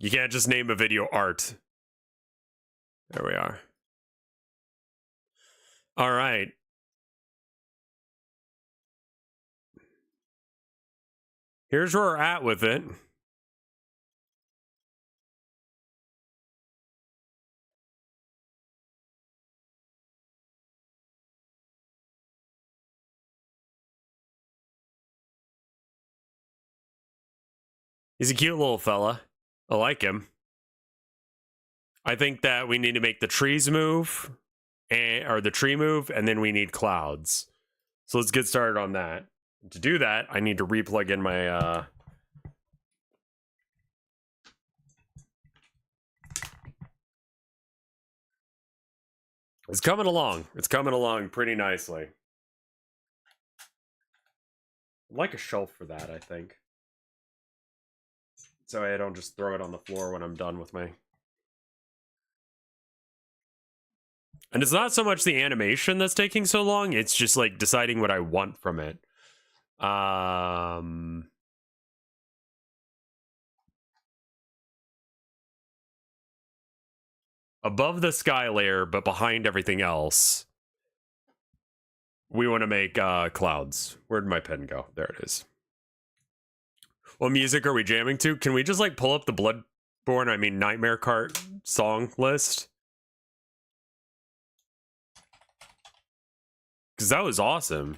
You can't just name a video art. There we are. All right. Here's where we're at with it. He's a cute little fella. I like him. I think that we need to make the trees move, or the tree move, and then we need clouds. So let's get started on that. To do that, I need to replug in my It's coming along. It's coming along pretty nicely. I'd like a shelf for that, I think. So I don't just throw it on the floor when I'm done with my... And it's not so much the animation that's taking so long, it's just like deciding what I want from it. Above the sky layer, but behind everything else, we want to make clouds. Where'd my pen go? There it is. What music are we jamming to? Can we just like pull up the Nightmare Cart song list? Because that was awesome.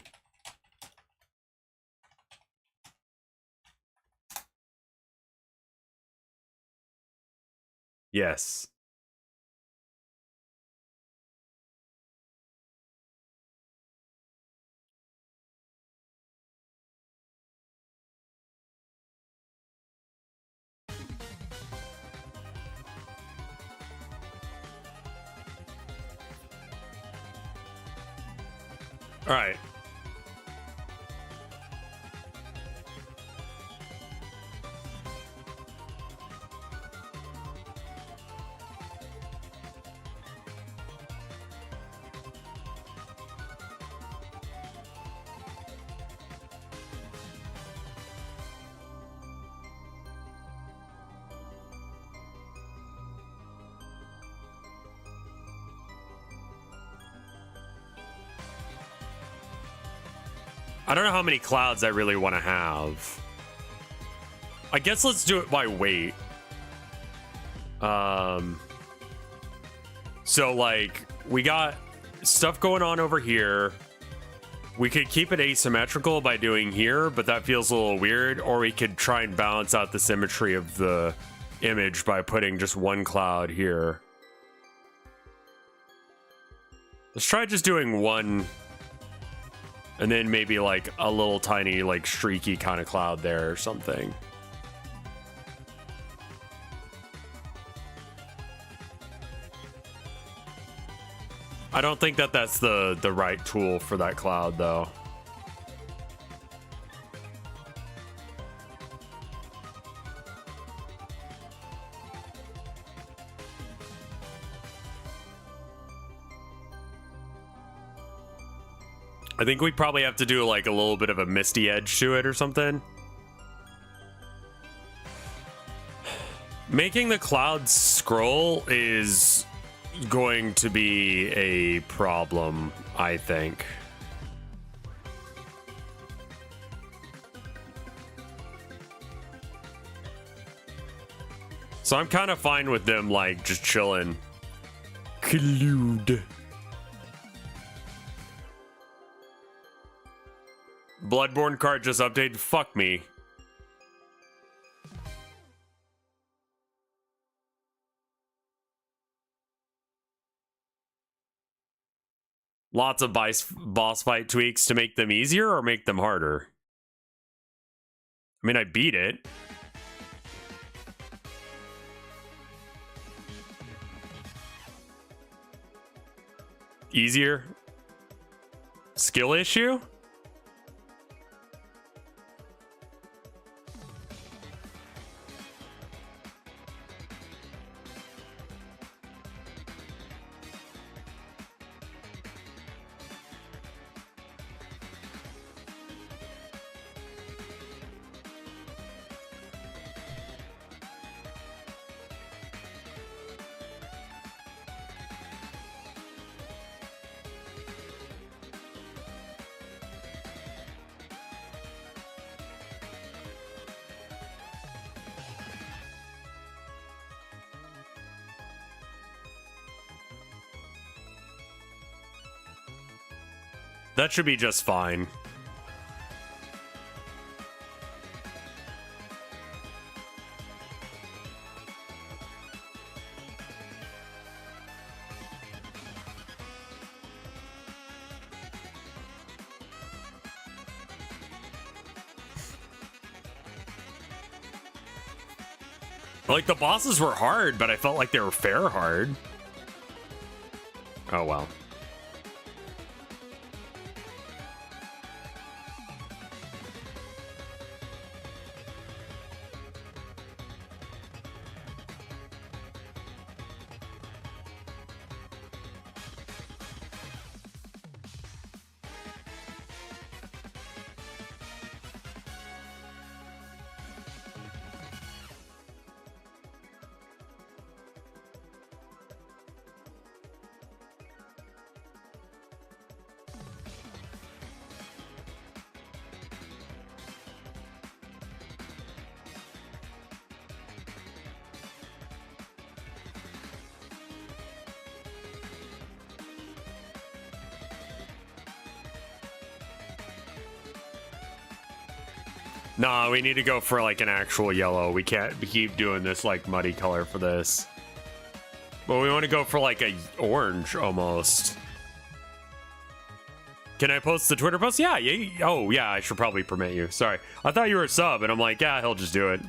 Yes. All right. I don't know how many clouds I really want to have. I guess let's do it by weight. So like we got stuff going on over here. We could keep it asymmetrical by doing here, but that feels a little weird. Or we could try and balance out the symmetry of the image by putting just one cloud here. Let's try just doing one. And then maybe like a little tiny, like streaky kind of cloud there or something. I don't think that that's the right tool for that cloud though. I think we probably have to do like a little bit of a misty edge to it or something. Making the clouds scroll is going to be a problem, I think. So I'm kind of fine with them like just chilling. Collude. Bloodborne cart just updated. Fuck me. Lots of boss fight tweaks to make them easier or make them harder. I mean, I beat it. Easier? Skill issue? That should be just fine. Like, the bosses were hard, but I felt like they were fair hard. Oh, well. Nah, we need to go for like an actual yellow. We can't keep doing this like muddy color for this. But we want to go for like a orange almost. Can I post the Twitter post? Yeah, yeah. Oh, yeah, I should probably permit you. Sorry. I thought you were a sub, and I'm like, yeah, he'll just do it.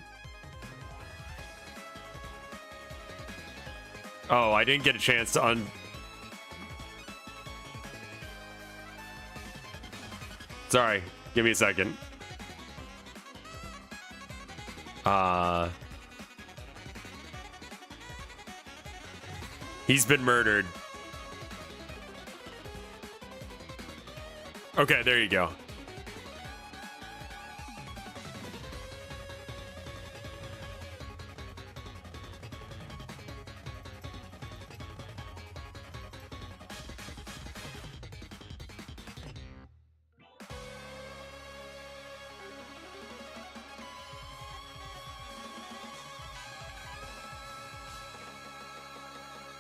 Oh, I didn't get a chance to Sorry. Give me a second. He's been murdered. Okay, there you go.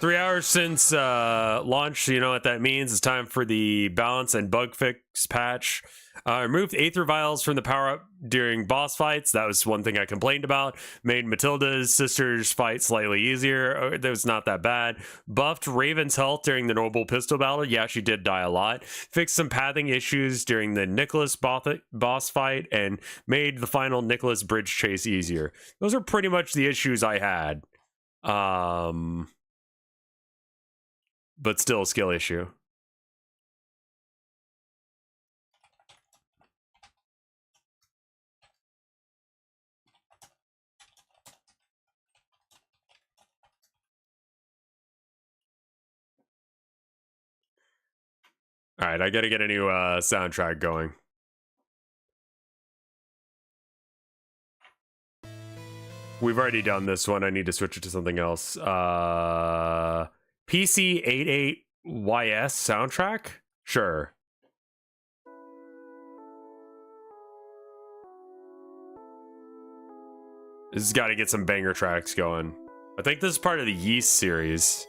Three hours since launch, so you know what that means. It's time for the balance and bug fix patch. Removed Aether Vials from the power-up during boss fights. That was one thing I complained about. Made Matilda's sister's fight slightly easier. That was not that bad. Buffed Raven's health during the normal pistol battle. Yeah, she did die a lot. Fixed some pathing issues during the Nicholas boss fight. And made the final Nicholas bridge chase easier. Those are pretty much the issues I had. But still a skill issue. All right, I gotta get a new soundtrack going. We've already done this one. I need to switch it to something else. PC88YS soundtrack? Sure. This has got to get some banger tracks going. I think this is part of the Yeast series.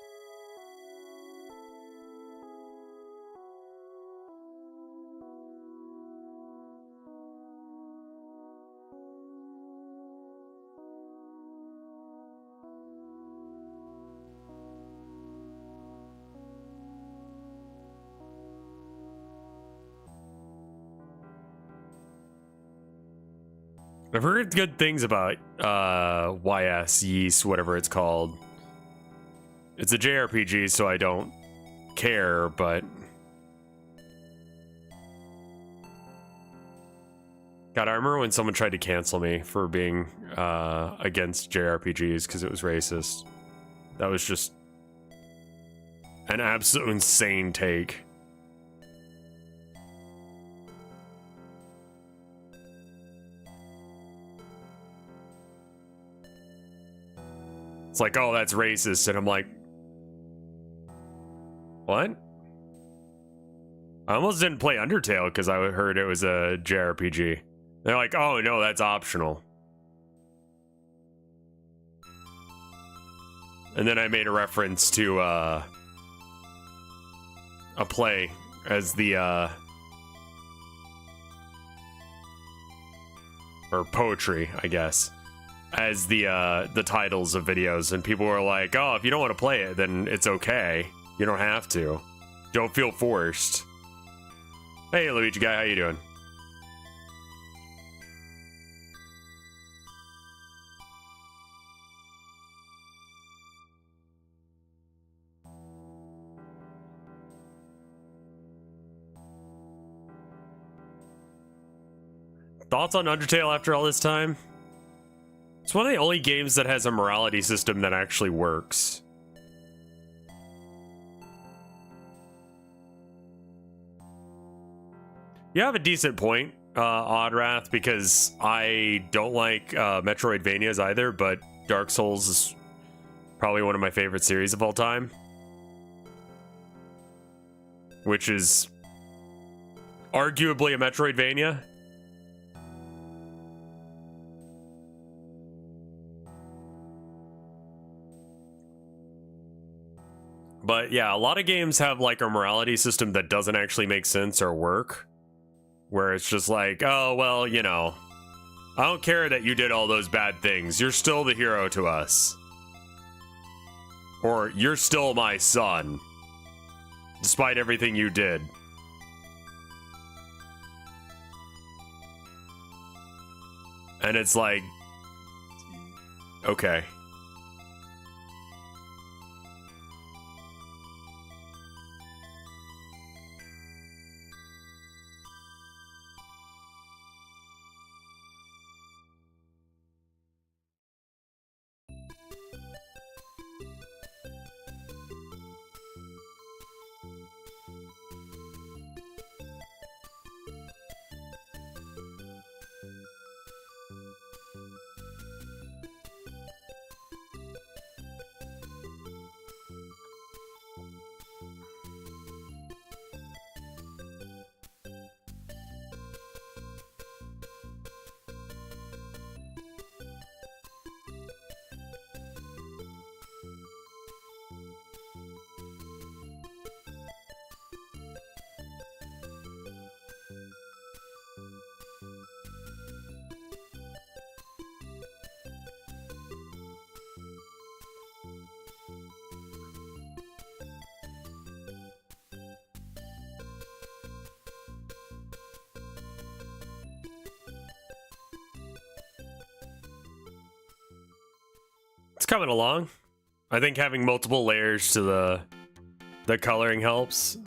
I've heard good things about YS, Yeast, whatever it's called. It's a JRPG, so I don't care, but... God, I remember when someone tried to cancel me for being against JRPGs because it was racist. That was just an absolute insane take. It's like, oh, that's racist. And I'm like, what? I almost didn't play Undertale because I heard it was a JRPG. They're like, oh, no, that's optional. And then I made a reference to a play as the or poetry, I guess, as the titles of videos, and people were like, "Oh, if you don't want to play it, then it's okay. You don't have to. Don't feel forced." Hey, Luigi guy, how you doing? Thoughts on Undertale after all this time? It's one of the only games that has a morality system that actually works. You have a decent point, Oddwrath, because I don't like Metroidvanias either, but Dark Souls is probably one of my favorite series of all time. Which is arguably a Metroidvania. But yeah, a lot of games have like a morality system that doesn't actually make sense or work. Where it's just like, oh, well, you know, I don't care that you did all those bad things. You're still the hero to us. Or you're still my son. Despite everything you did. And it's like, okay. It's coming along. I think having multiple layers to the coloring helps.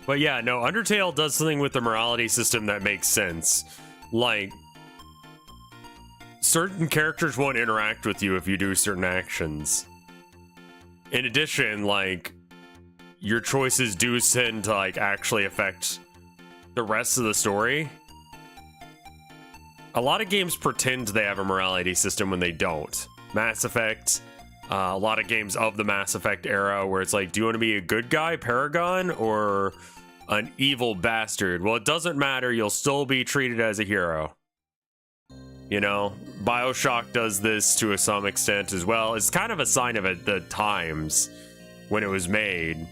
But yeah, no, Undertale does something with the morality system that makes sense. Like, certain characters won't interact with you if you do certain actions. In addition, like, your choices do tend to, like, actually affect the rest of the story. A lot of games pretend they have a morality system when they don't. Mass Effect, a lot of games of the Mass Effect era where it's like, do you want to be a good guy, Paragon, or an evil bastard? Well, it doesn't matter. You'll still be treated as a hero. You know, BioShock does this to some extent as well. It's kind of a sign of it, the times when it was made.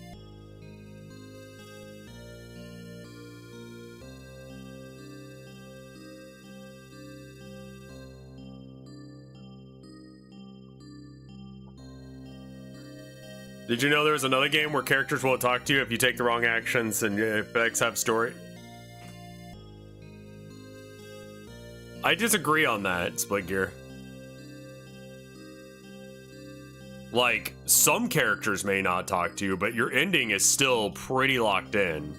Did you know there was another game where characters won't talk to you if you take the wrong actions and effects have story? I disagree on that, Split Gear. Like, some characters may not talk to you, but your ending is still pretty locked in.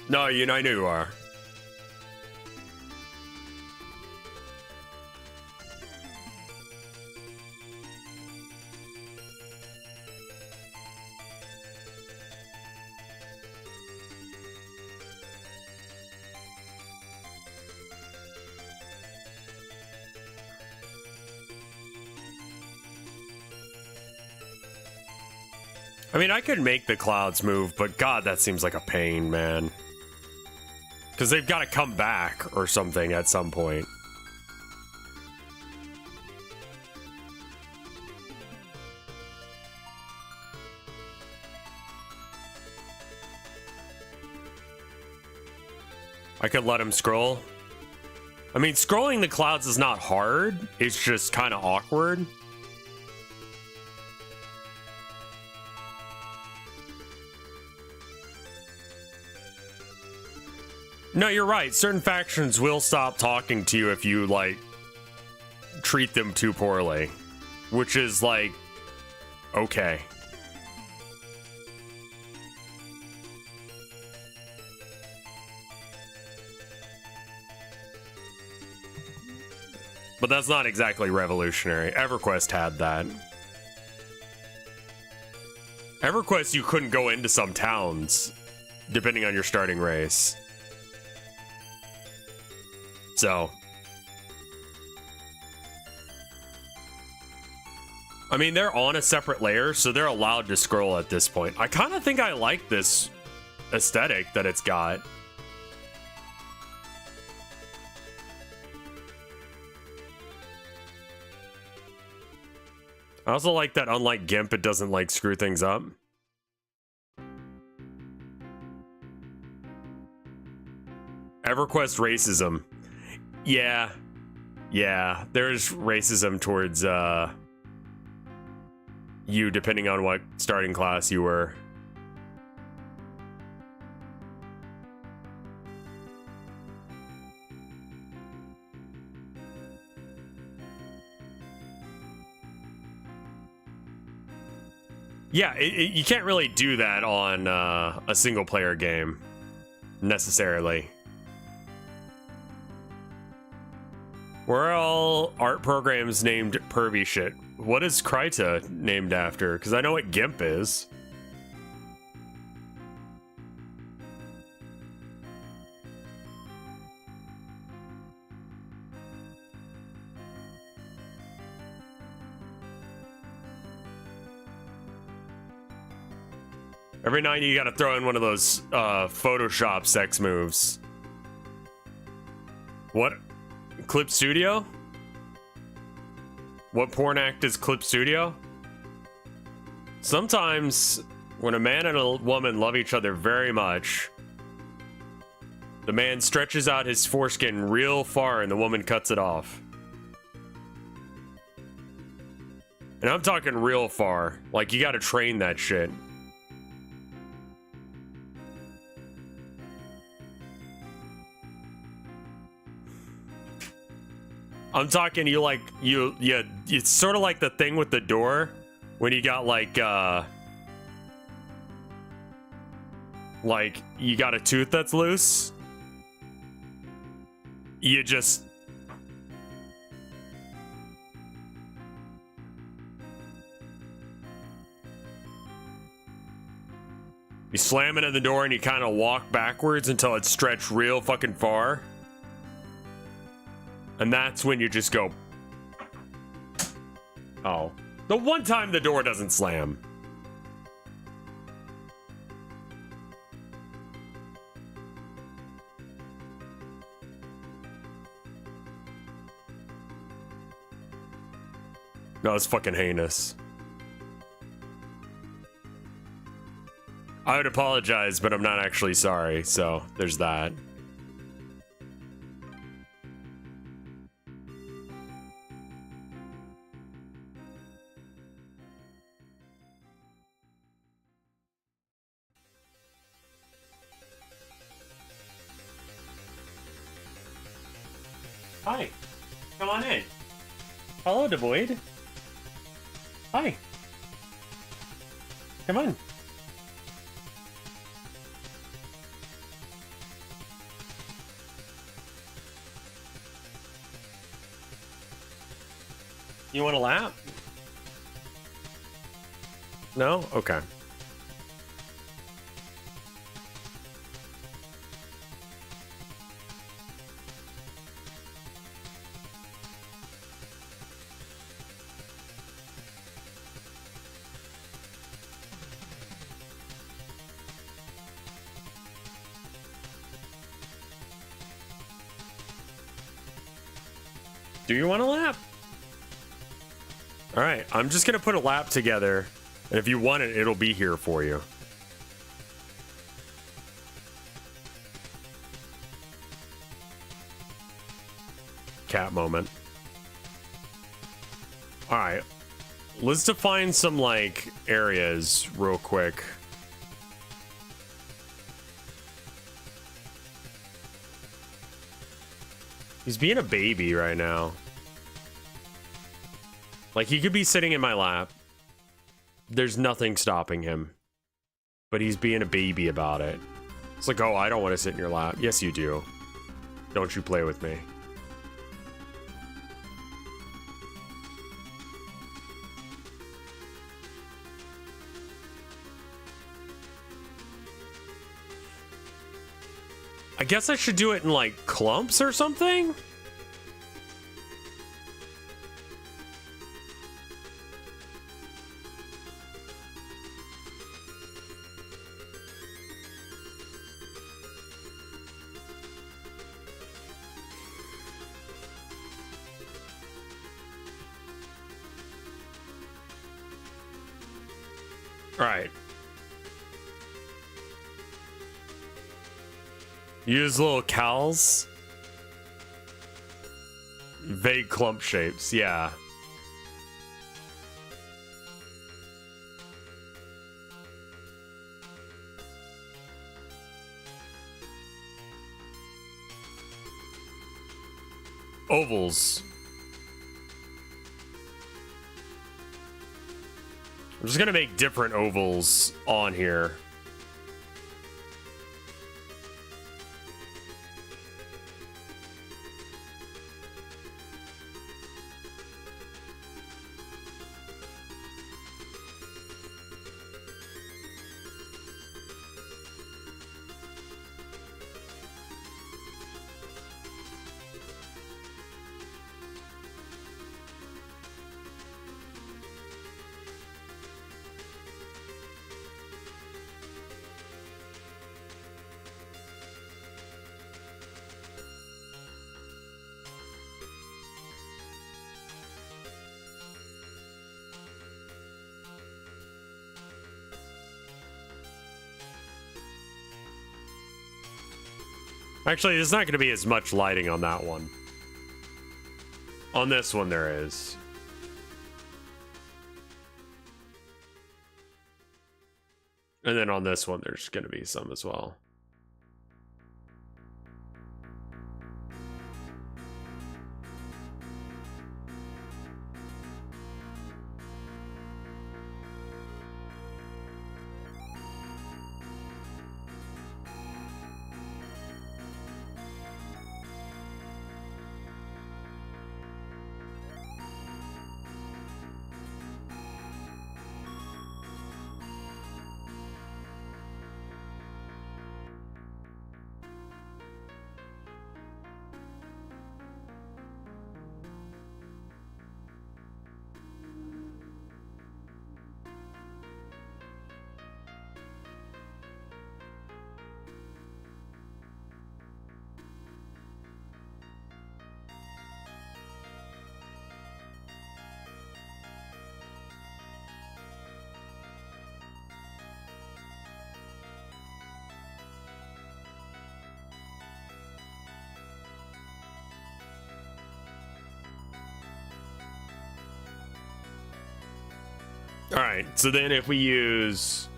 No, I know you are. I mean, I could make the clouds move, but God, that seems like a pain, man. Because they've got to come back or something at some point. I could let him scroll. I mean, scrolling the clouds is not hard. It's just kind of awkward. No, you're right. Certain factions will stop talking to you if you, like, treat them too poorly. Which is, like, okay. But that's not exactly revolutionary. EverQuest had that. EverQuest, you couldn't go into some towns, depending on your starting race. So. I mean, they're on a separate layer, so they're allowed to scroll at this point. I kind of think I like this aesthetic that it's got. I also like that, unlike GIMP, it doesn't, like, screw things up. EverQuest racism. Yeah. Yeah, there's racism towards, you, depending on what starting class you were. Yeah, you can't really do that on a single-player game, necessarily. We're all art programs named pervy shit. What is Kryta named after? Because I know what GIMP is. Every night you gotta throw in one of those Photoshop sex moves. What? Clip Studio? What porn act is Clip Studio? Sometimes, when a man and a woman love each other very much, the man stretches out his foreskin real far and the woman cuts it off. And I'm talking real far. Like, you gotta train that shit. I'm talking it's sort of like the thing with the door when you got like you got a tooth that's loose. You just you slam it in the door and you kind of walk backwards until it's stretched real fucking far. And that's when you just go. Oh. The one time the door doesn't slam. No, it's fucking heinous. I would apologize, but I'm not actually sorry, so there's that. Hi. Come on in. Hello, Devoid. Hi. Come on. You want a lap? No? Okay. Do you want a lap? All right, I'm just gonna put a lap together, and if you want it, it'll be here for you. Cat moment. All right, let's define some like areas real quick. He's being a baby right now. Like, he could be sitting in my lap. There's nothing stopping him. But he's being a baby about it. It's like, oh, I don't want to sit in your lap. Yes, you do. Don't you play with me. I guess I should do it in, like, clumps or something? All right. Use little cowls. Vague clump shapes, yeah. Ovals. I'm just gonna make different ovals on here. Actually, there's not going to be as much lighting on that one. On this one, there is. And then on this one, there's going to be some as well. All right, so then if we use...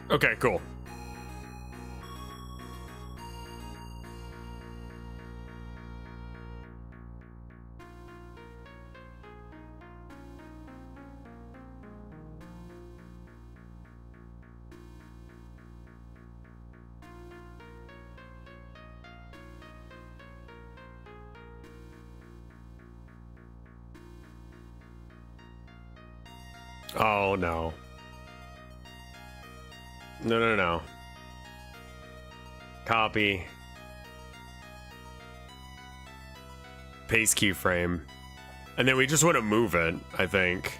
Okay, cool. Oh, no. No. Copy. Paste keyframe. And then we just want to move it, I think.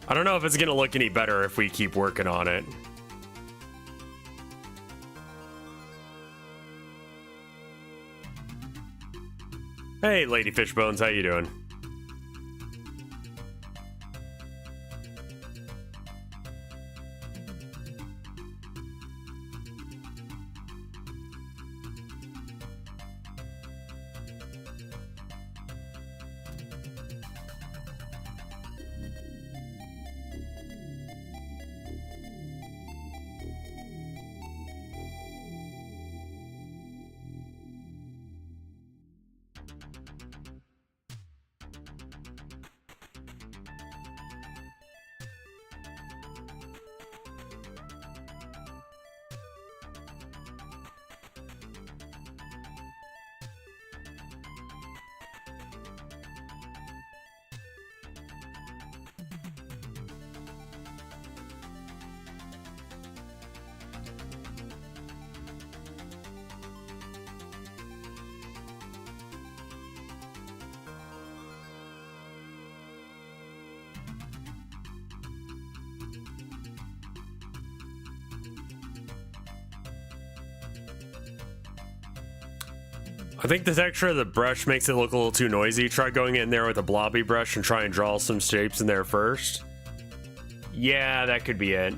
I don't know if it's gonna look any better if we keep working on it. Hey, Lady Fishbones, how you doing? I think the texture of the brush makes it look a little too noisy. Try going in there with a blobby brush and try and draw some shapes in there first. Yeah, that could be it.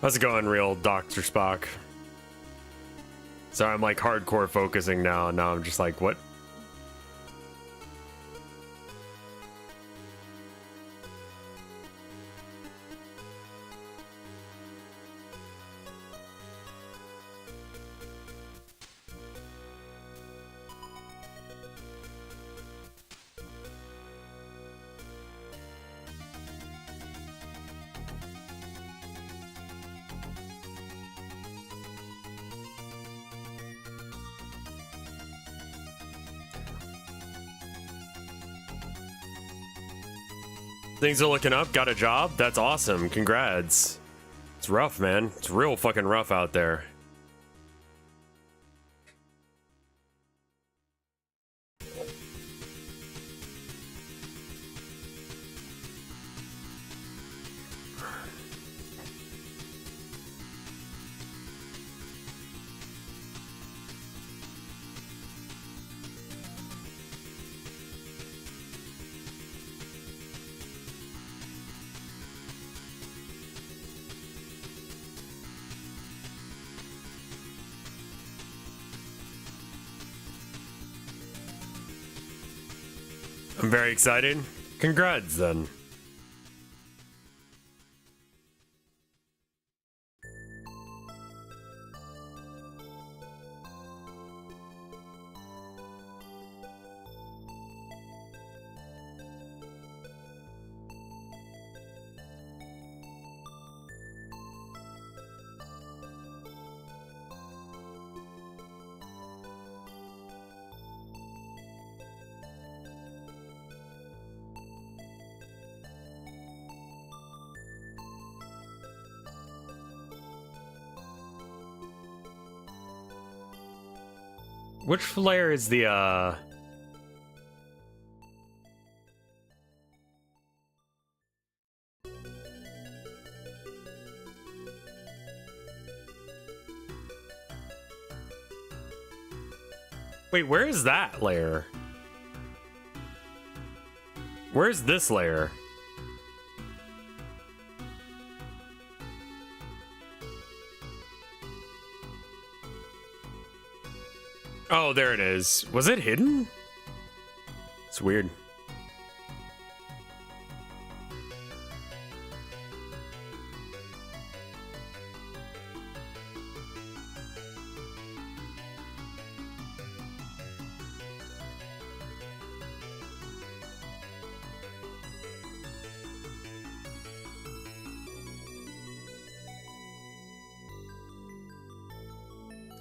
How's it going, real Dr. Spock? So I'm like hardcore focusing now, and now I'm just like, what? Things are looking up. Got a job? That's awesome. Congrats. It's rough, man. It's real fucking rough out there. I'm very excited. Congrats, then. Which layer is the, Wait, where is that layer? Where's this layer? Oh, there it is. Was it hidden? It's weird.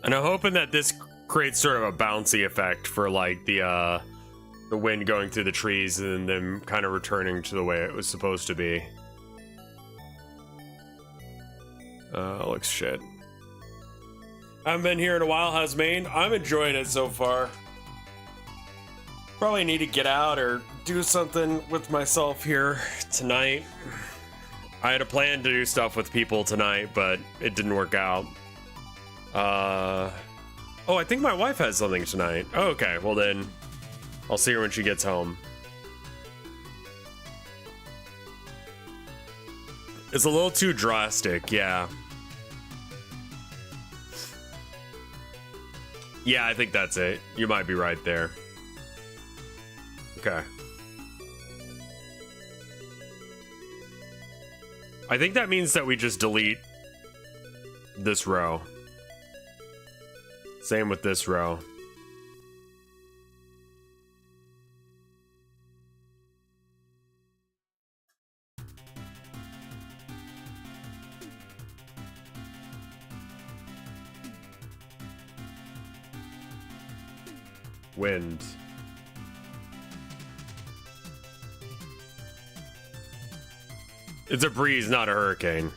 And I'm hoping that this creates sort of a bouncy effect for like the wind going through the trees and then them kind of returning to the way it was supposed to be. Looks shit. I haven't been here in a while. How's Maine? I'm enjoying it so far. Probably need to get out or do something with myself here tonight. I had a plan to do stuff with people tonight, but it didn't work out. Oh, I think my wife has something tonight. Oh, okay, well then, I'll see her when she gets home. It's a little too drastic, yeah. Yeah, I think that's it. You might be right there. Okay. I think that means that we just delete this row. Same with this row. Wind. It's a breeze, not a hurricane.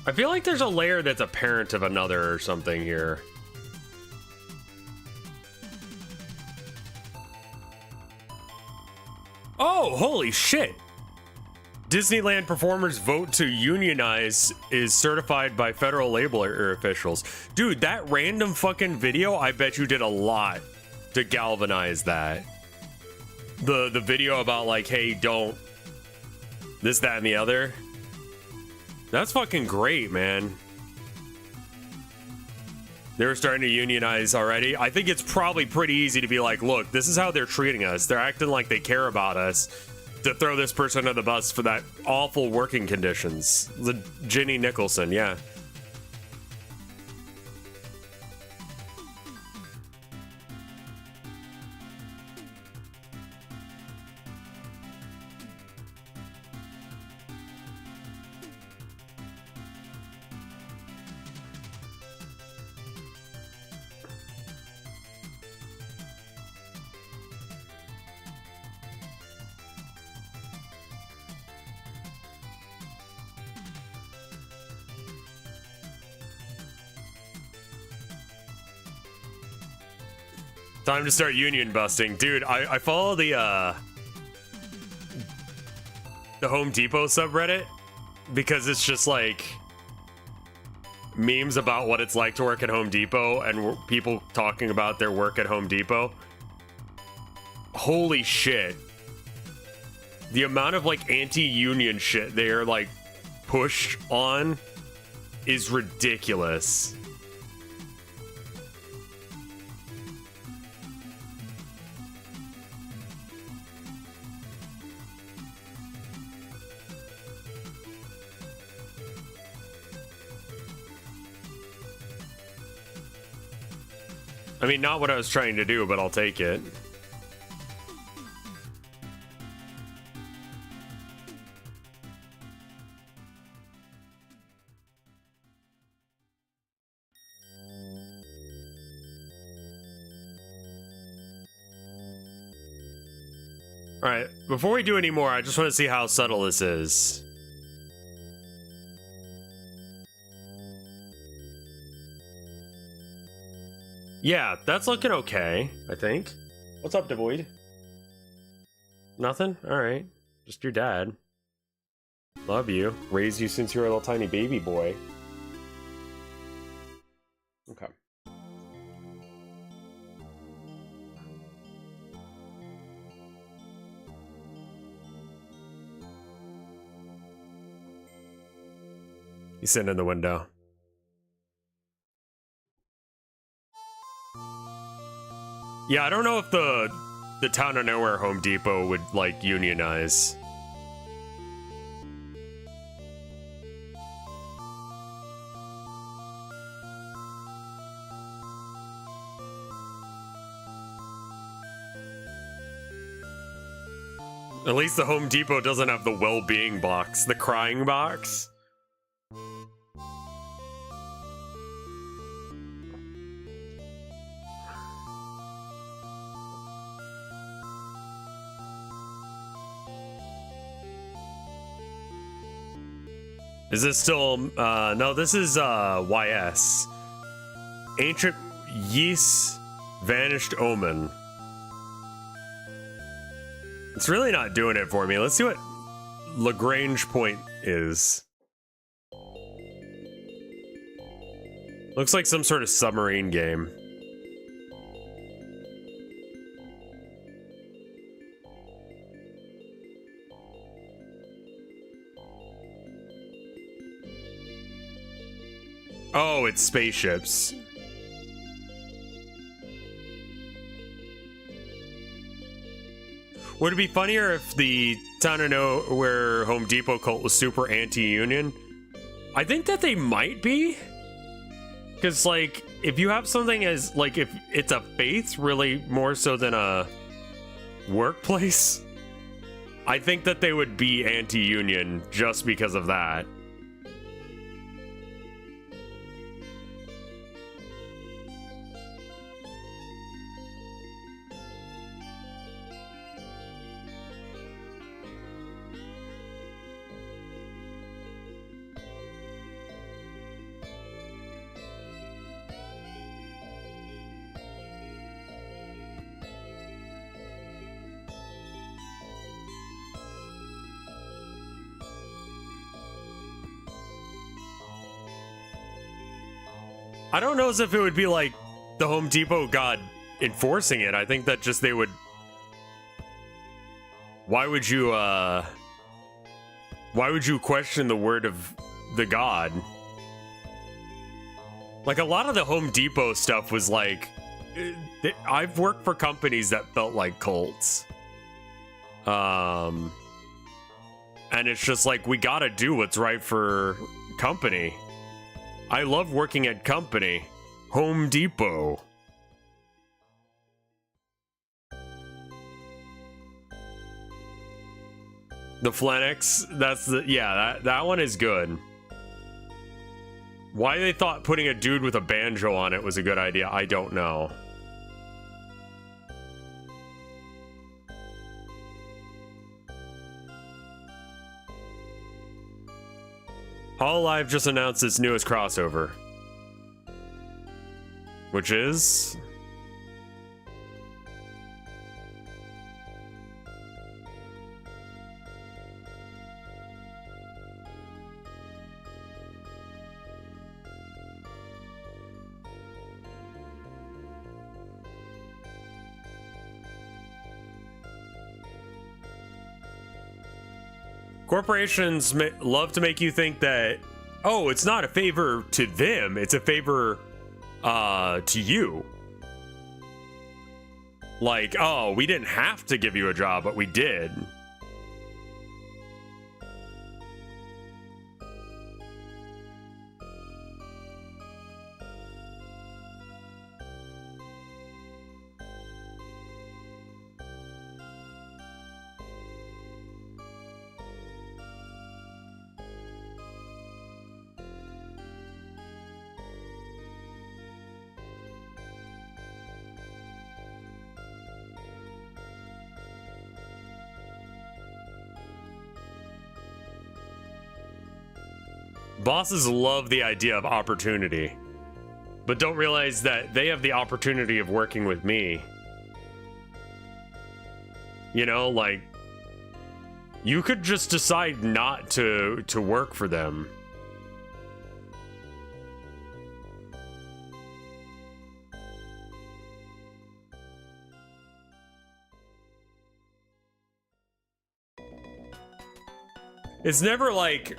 I feel like there's a layer that's a parent of another or something here. Oh, holy shit! Disneyland performers vote to unionize is certified by federal labor officials. Dude, that random fucking video, I bet you did a lot to galvanize that. The video about like, hey, don't this, that, and the other. That's fucking great, man. They were starting to unionize already. I think it's probably pretty easy to be like, look, this is how they're treating us. They're acting like they care about us. To throw this person under the bus for that awful working conditions. Ginny Nicholson, yeah. Time to start union busting. Dude, I follow the Home Depot subreddit because it's just like memes about what it's like to work at Home Depot and people talking about their work at Home Depot. Holy shit. The amount of like anti-union shit they're like pushed on is ridiculous. I mean, not what I was trying to do, but I'll take it. Alright, before we do any more, I just want to see how subtle this is. Yeah, that's looking okay, I think. What's up, Devoid? Nothing? Alright. Just your dad. Love you. Raised you since you were a little tiny baby boy. Okay. He's sitting in the window. Yeah, I don't know if the town of nowhere Home Depot would like unionize. At least the Home Depot doesn't have the well-being box, the crying box. Is this still, no, this is, YS. Ancient Ys Vanished Omen. It's really not doing it for me. Let's see what Lagrange point is. Looks like some sort of submarine game. Oh, it's spaceships. Would it be funnier if the town of nowhere Home Depot cult was super anti-union? I think that they might be. Because, like, if you have something as, like, if it's a faith really more so than a workplace, I think that they would be anti-union just because of that. I don't know as if it would be like the Home Depot god enforcing it. I think that just they would... Why would you question the word of the god? Like, a lot of the Home Depot stuff was like... I've worked for companies that felt like cults. And it's just like, we gotta do what's right for company. I love working at company. Home Depot. The Flenix, that's the, yeah, that one is good. Why they thought putting a dude with a banjo on it was a good idea, I don't know. Hololive just announced its newest crossover. Which is... Corporations love to make you think that, oh, it's not a favor to them, it's a favor to you. Like, oh, we didn't have to give you a job, but we did. Bosses love the idea of opportunity, but don't realize that they have the opportunity of working with me. You know, like, you could just decide not to work for them. It's never like,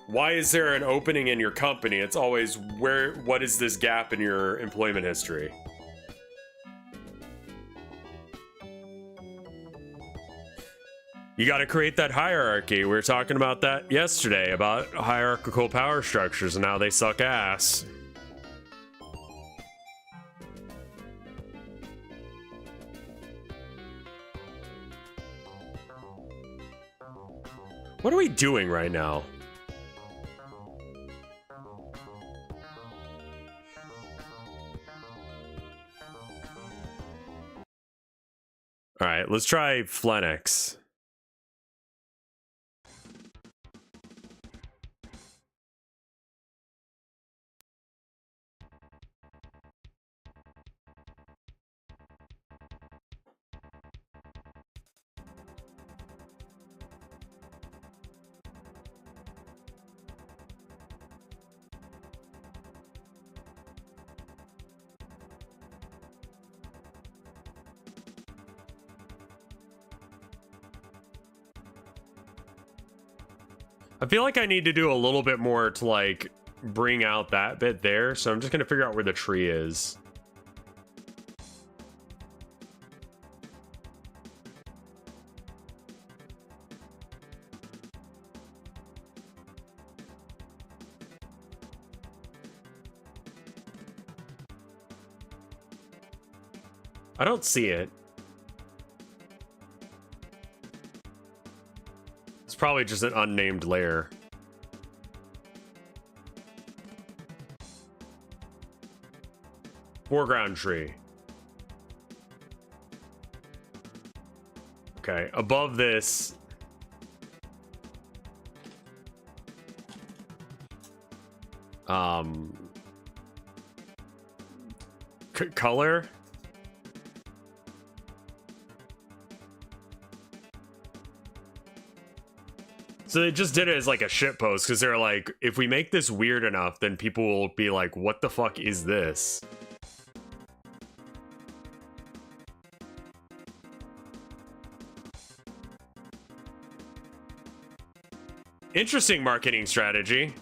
why is there an opening in your company? It's always, what is this gap in your employment history? You got to create that hierarchy. We were talking about that yesterday, about hierarchical power structures and how they suck ass. What are we doing right now? All right, let's try Flenix. I feel like I need to do a little bit more to like bring out that bit there, so I'm just gonna figure out where the tree is. I don't see it. It's probably just an unnamed layer. Foreground tree. Okay, above this. Color. So they just did it as like a shit post because they're like, if we make this weird enough, then people will be like, what the fuck is this? Interesting marketing strategy.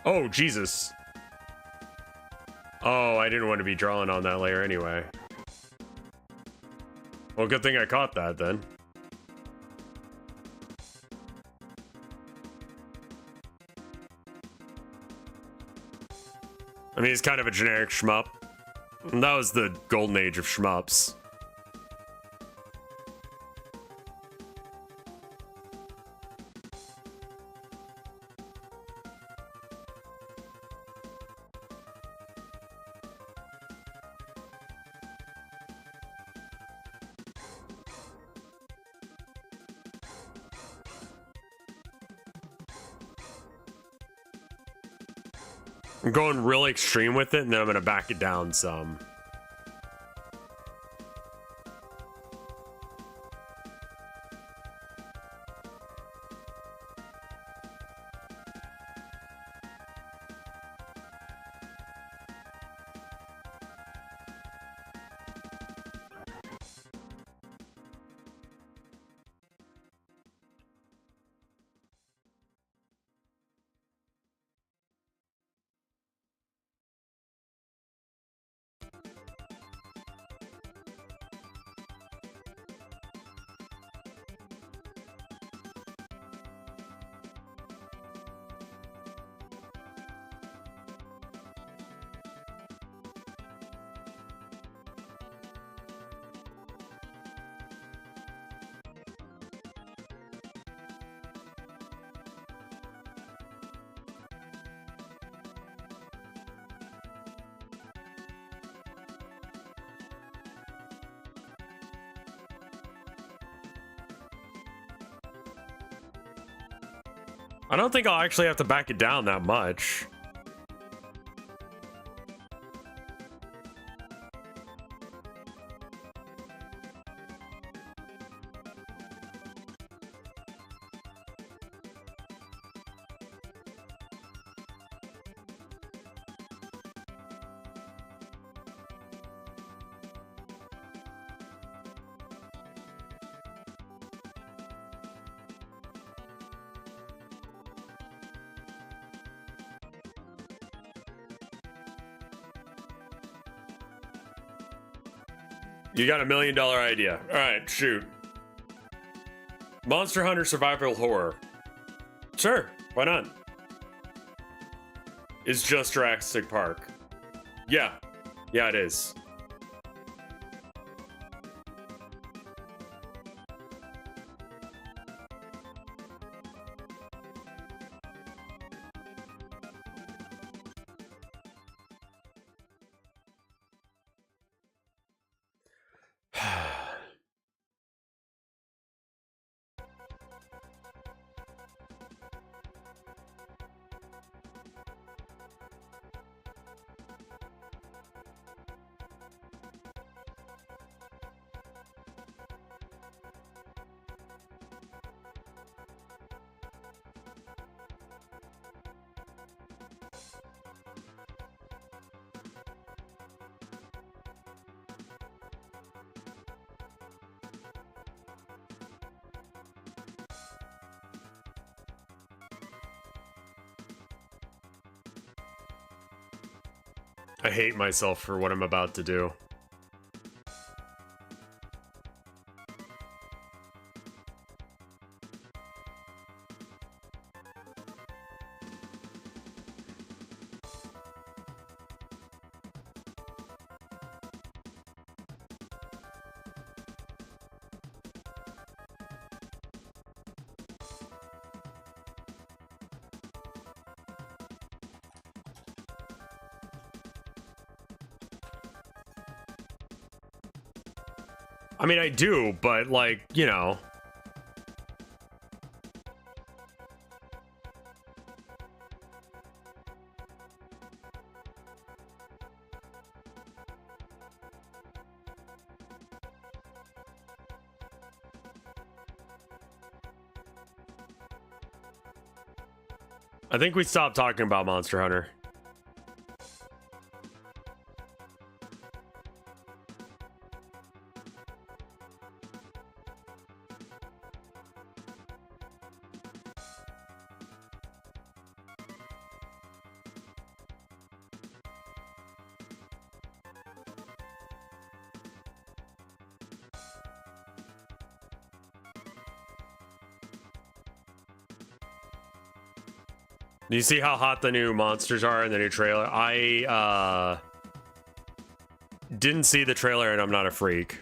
Oh, Jesus. Oh, I didn't want to be drawing on that layer anyway. Well, good thing I caught that then. I mean, he's kind of a generic shmup. And that was the golden age of shmups. I'm going real extreme with it, and then I'm gonna back it down some. I don't think I'll actually have to back it down that much. You got $1 million idea. All right, shoot. Monster Hunter Survival Horror. Sure, why not? It's just Jurassic Park. Yeah, it is. I hate myself for what I'm about to do. I mean, I do, but like, you know. I think we stopped talking about Monster Hunter. Do you see how hot the new monsters are in the new trailer? I didn't see the trailer and I'm not a freak.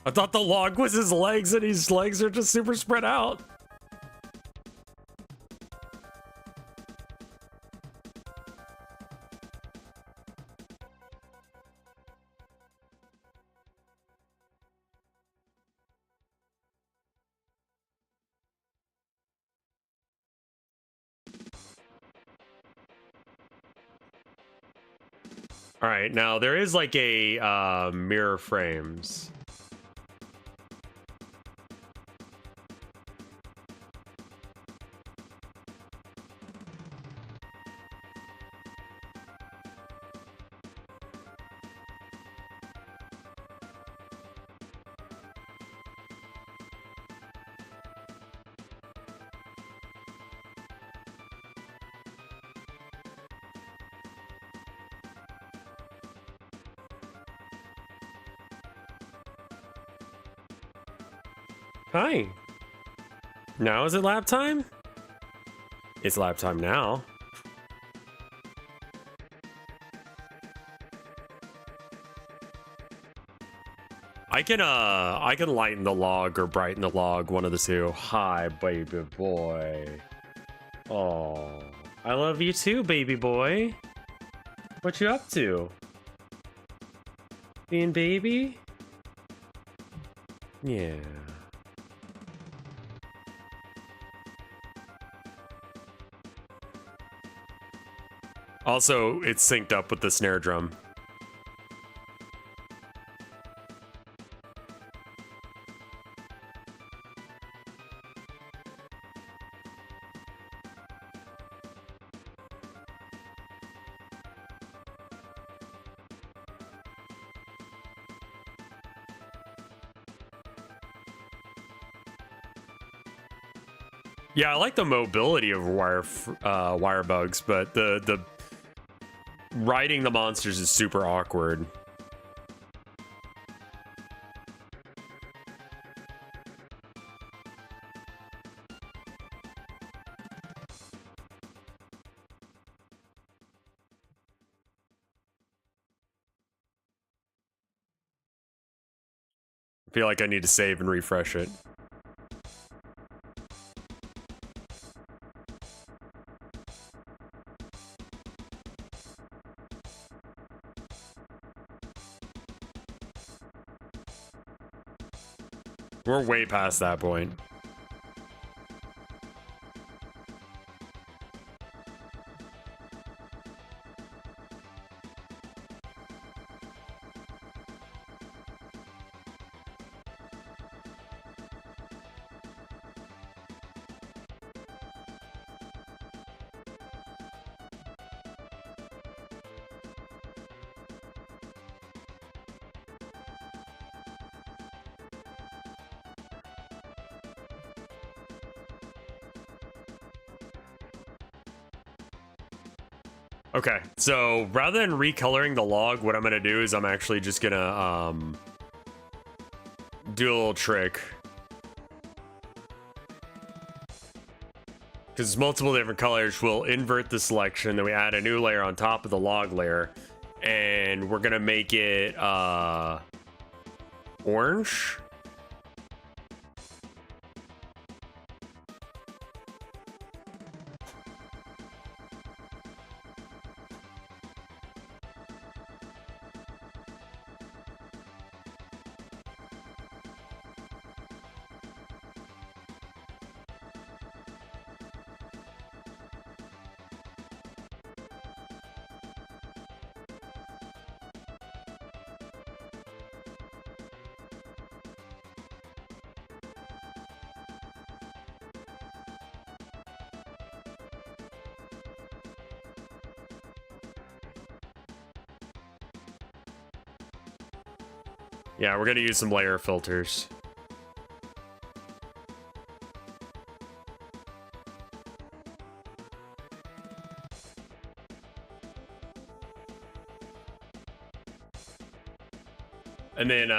I thought the log was his legs and his legs are just super spread out. All right, now there is like a mirror frames. Hi. Now is it lab time? It's lab time now. I can lighten the log or brighten the log, one of the two. Hi, baby boy. Oh, I love you too, baby boy. What you up to? Being baby? Yeah. Also, it's synced up with the snare drum. Yeah, I like the mobility of wire bugs, but the riding the monsters is super awkward. I feel like I need to save and refresh it. We're way past that point. Okay, so rather than recoloring the log, what I'm gonna do is I'm actually just gonna do a little trick. Because multiple different colors, we'll invert the selection, then we add a new layer on top of the log layer, and we're gonna make it orange. Yeah, we're gonna use some layer filters. And then,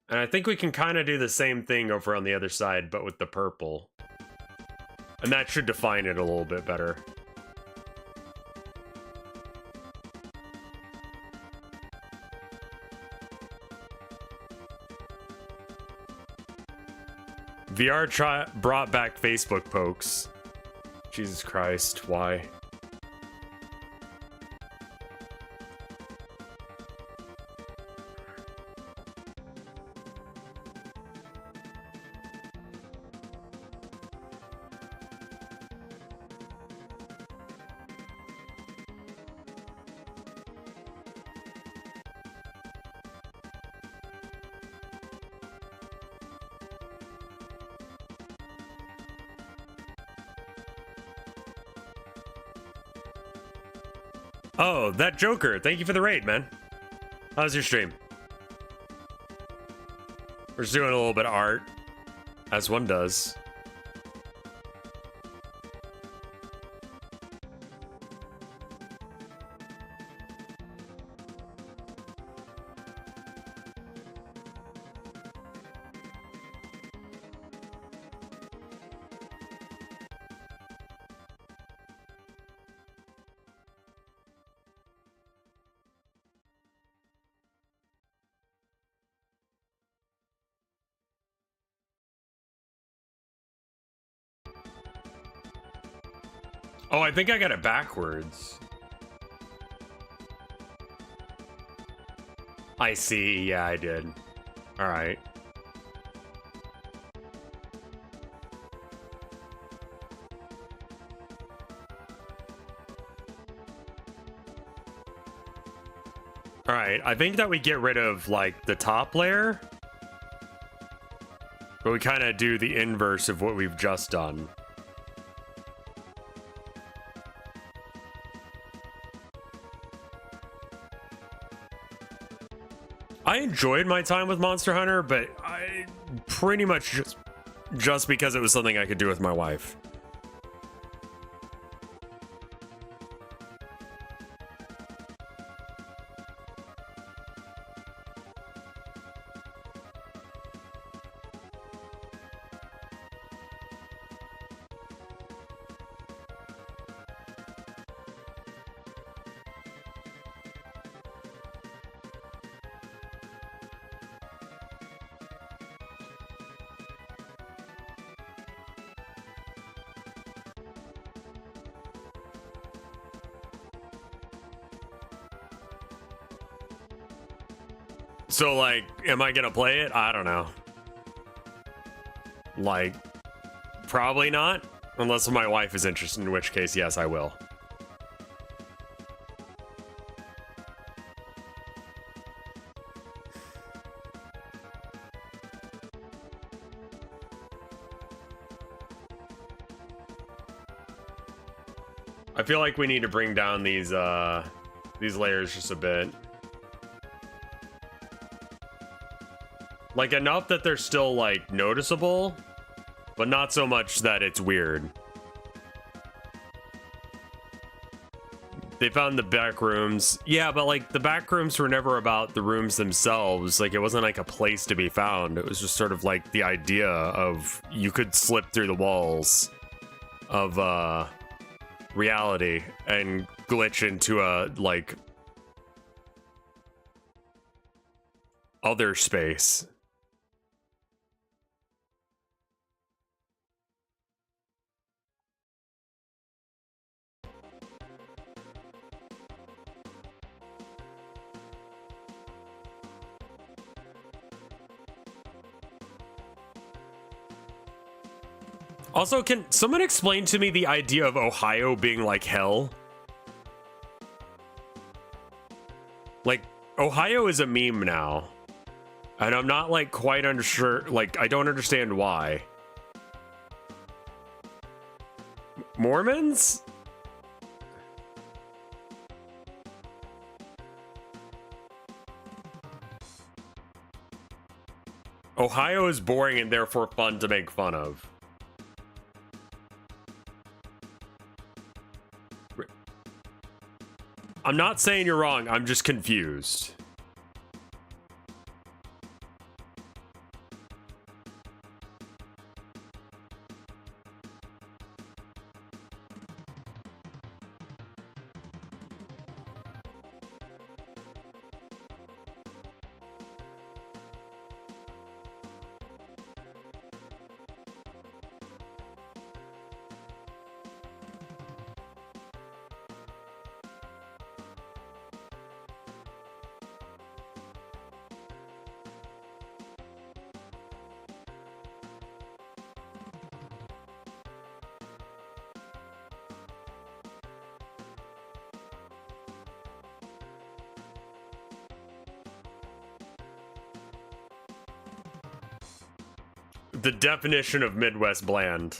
and I think we can kind of do the same thing over on the other side, but with the purple. And that should define it a little bit better. VR brought back Facebook pokes. Jesus Christ, why? Oh, that Joker. Thank you for the raid, man. How's your stream? We're just doing a little bit of art, as one does. Oh, I think I got it backwards. I see. Yeah, I did. All right. All right. I think that we get rid of like the top layer, but we kind of do the inverse of what we've just done. I enjoyed my time with Monster Hunter, but I pretty much just because it was something I could do with my wife. So, like, am I gonna play it? I don't know. Like, probably not. Unless my wife is interested, in which case, yes, I will. I feel like we need to bring down these layers just a bit. Like, enough that they're still, like, noticeable, but not so much that it's weird. They found the back rooms. Yeah, but, like, the back rooms were never about the rooms themselves. Like, it wasn't, like, a place to be found. It was just sort of, like, the idea of you could slip through the walls of, reality and glitch into a, like, other space. Also, can someone explain to me the idea of Ohio being like hell? Like, Ohio is a meme now. And I'm not, like, quite unsure. Like, I don't understand why. Mormons? Ohio is boring and therefore fun to make fun of. I'm not saying you're wrong, I'm just confused. The definition of Midwest bland.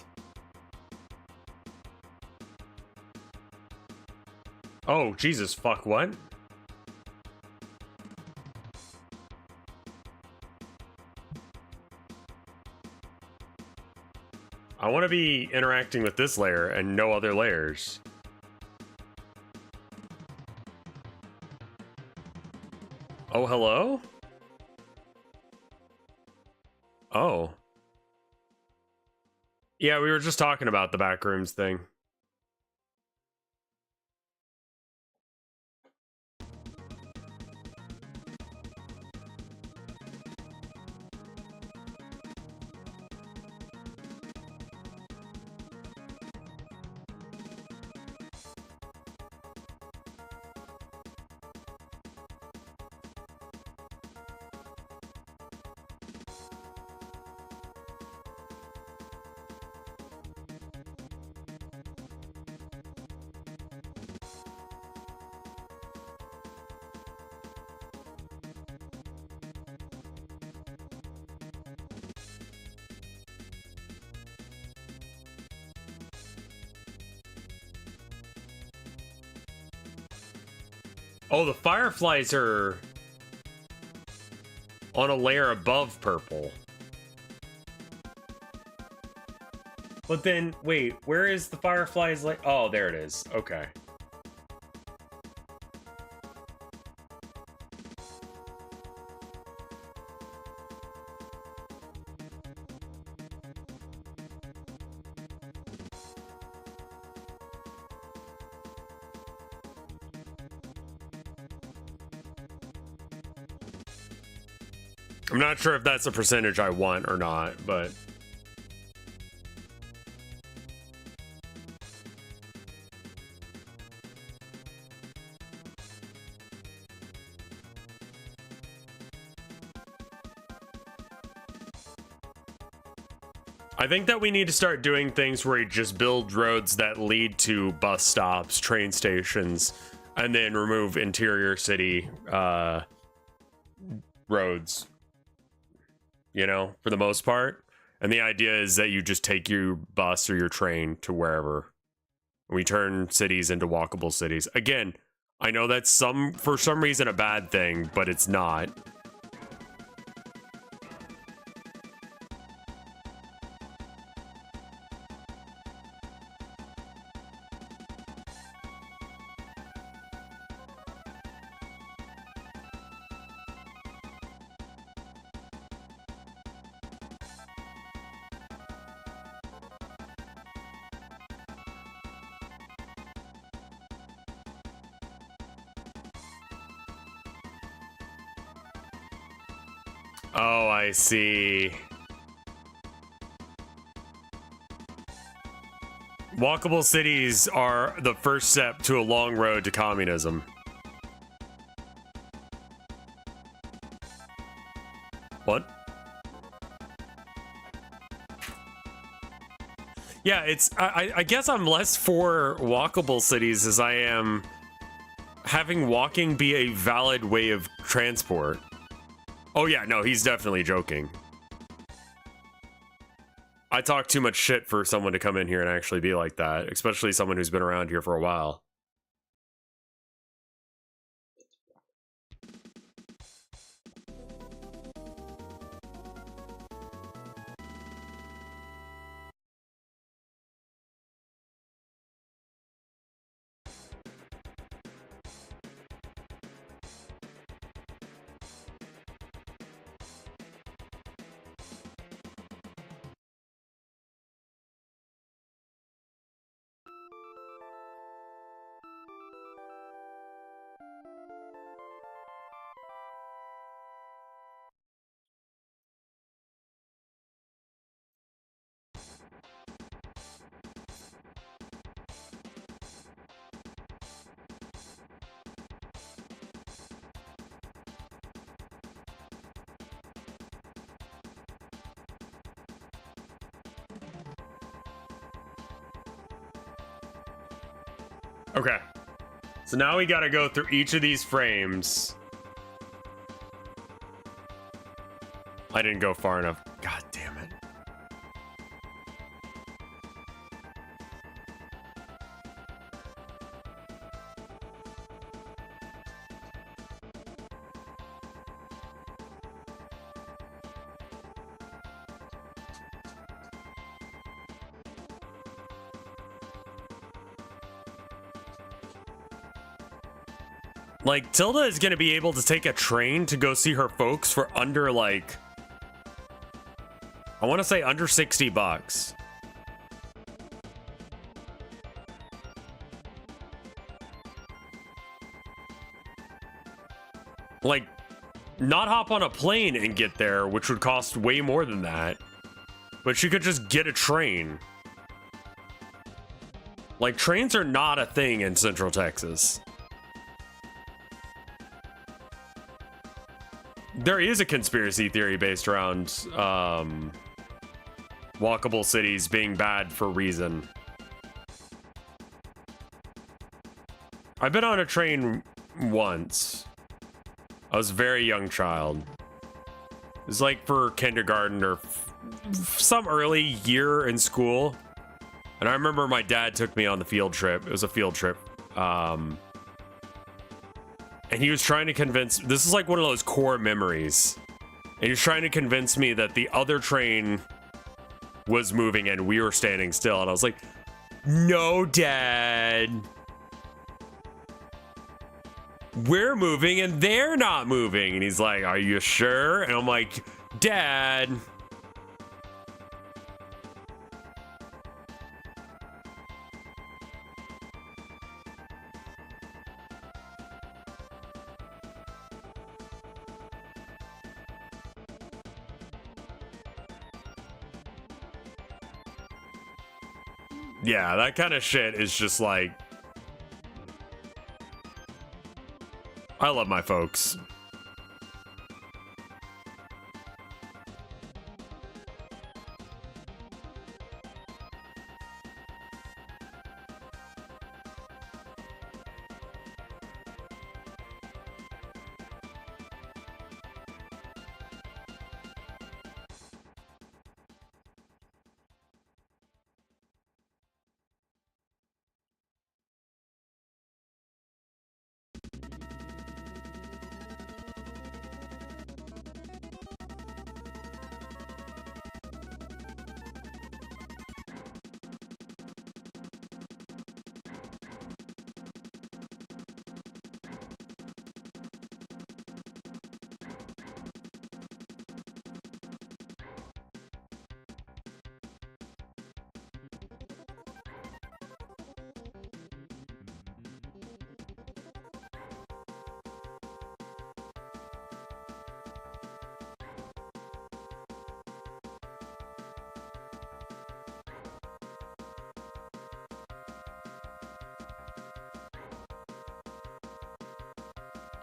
Oh, Jesus, fuck, what? I want to be interacting with this layer and no other layers. Oh, hello? Oh. Yeah, we were just talking about the backrooms thing. Oh, the fireflies are on a layer above purple. But then, wait, where is the fireflies like? Oh, there it is. Okay. I'm not sure if that's a percentage I want or not, but... I think that we need to start doing things where we just build roads that lead to bus stops, train stations, and then remove interior city roads. You know, for the most part. And the idea is that you just take your bus or your train to wherever. We turn cities into walkable cities. Again, I know that's for some reason a bad thing, but it's not. Oh, I see. Walkable cities are the first step to a long road to communism. What? Yeah, it's... I guess I'm less for walkable cities as I am having walking be a valid way of transport. Oh yeah, no, he's definitely joking. I talk too much shit for someone to come in here and actually be like that, especially someone who's been around here for a while. Okay. So now we gotta go through each of these frames. I didn't go far enough. God damn it. Like, Tilda is gonna be able to take a train to go see her folks for under, like, I want to say under 60 bucks. Like, not hop on a plane and get there, which would cost way more than that. But she could just get a train. Like, trains are not a thing in Central Texas. There is a conspiracy theory based around walkable cities being bad for a reason. I've been on a train once. I was a very young child. It was like for kindergarten or some early year in school. And I remember my dad took me on the field trip. It was a field trip. And he was trying to convince, this is like one of those core memories. And he was trying to convince me that the other train was moving and we were standing still. And I was like, no, Dad. We're moving and they're not moving. And he's like, are you sure? And I'm like, Dad. Yeah, that kind of shit is just like, I love my folks.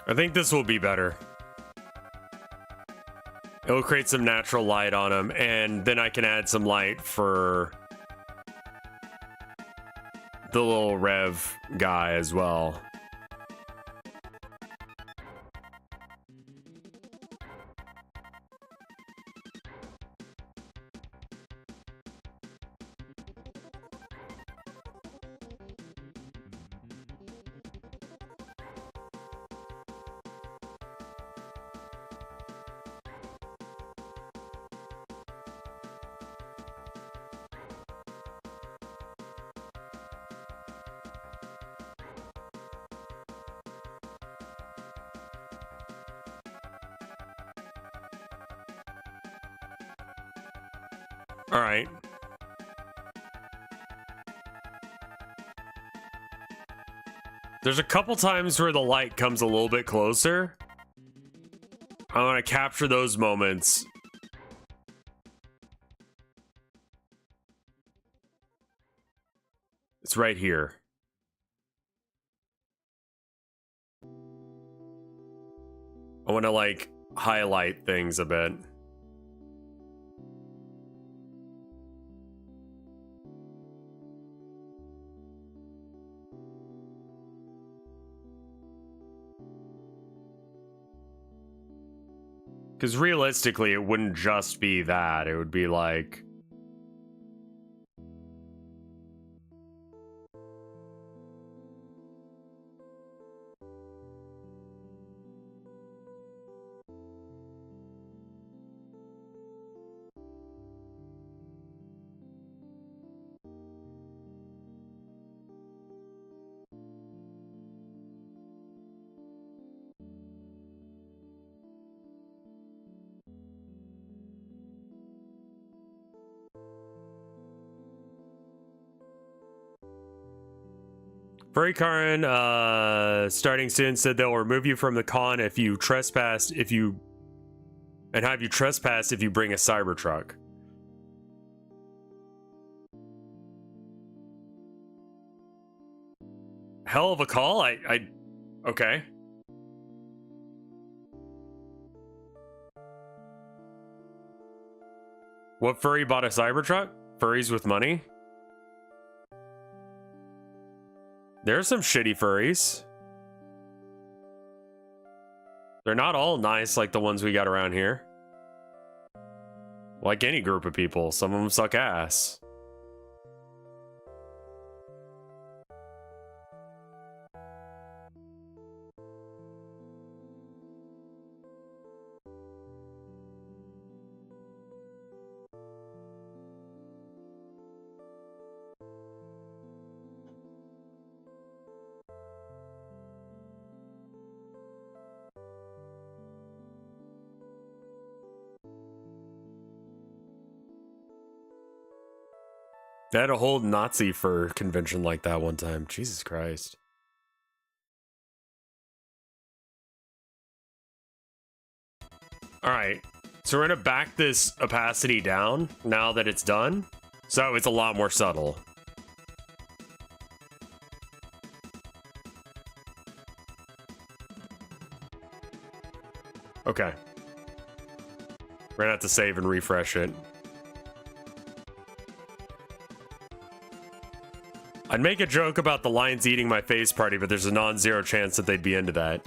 I think this will be better. It'll create some natural light on them, and then I can add some light for the little Rev guy as well. All right. There's a couple times where the light comes a little bit closer. I want to capture those moments. It's right here. I want to like highlight things a bit. Because realistically, it wouldn't just be that. It would be like... Furry Karin, starting soon, said they'll remove you from the con if you trespass, and have you trespass if you bring a Cybertruck. Hell of a call. Okay. What furry bought a Cybertruck? Furries with money? There are some shitty furries. They're not all nice like the ones we got around here. Like any group of people, some of them suck ass. They had a whole Nazi fur convention like that one time. Jesus Christ. Alright, so we're gonna back this opacity down now that it's done, so it's a lot more subtle. Okay. We're gonna have to save and refresh it. I'd make a joke about the lions eating my face party, but there's a non-zero chance that they'd be into that.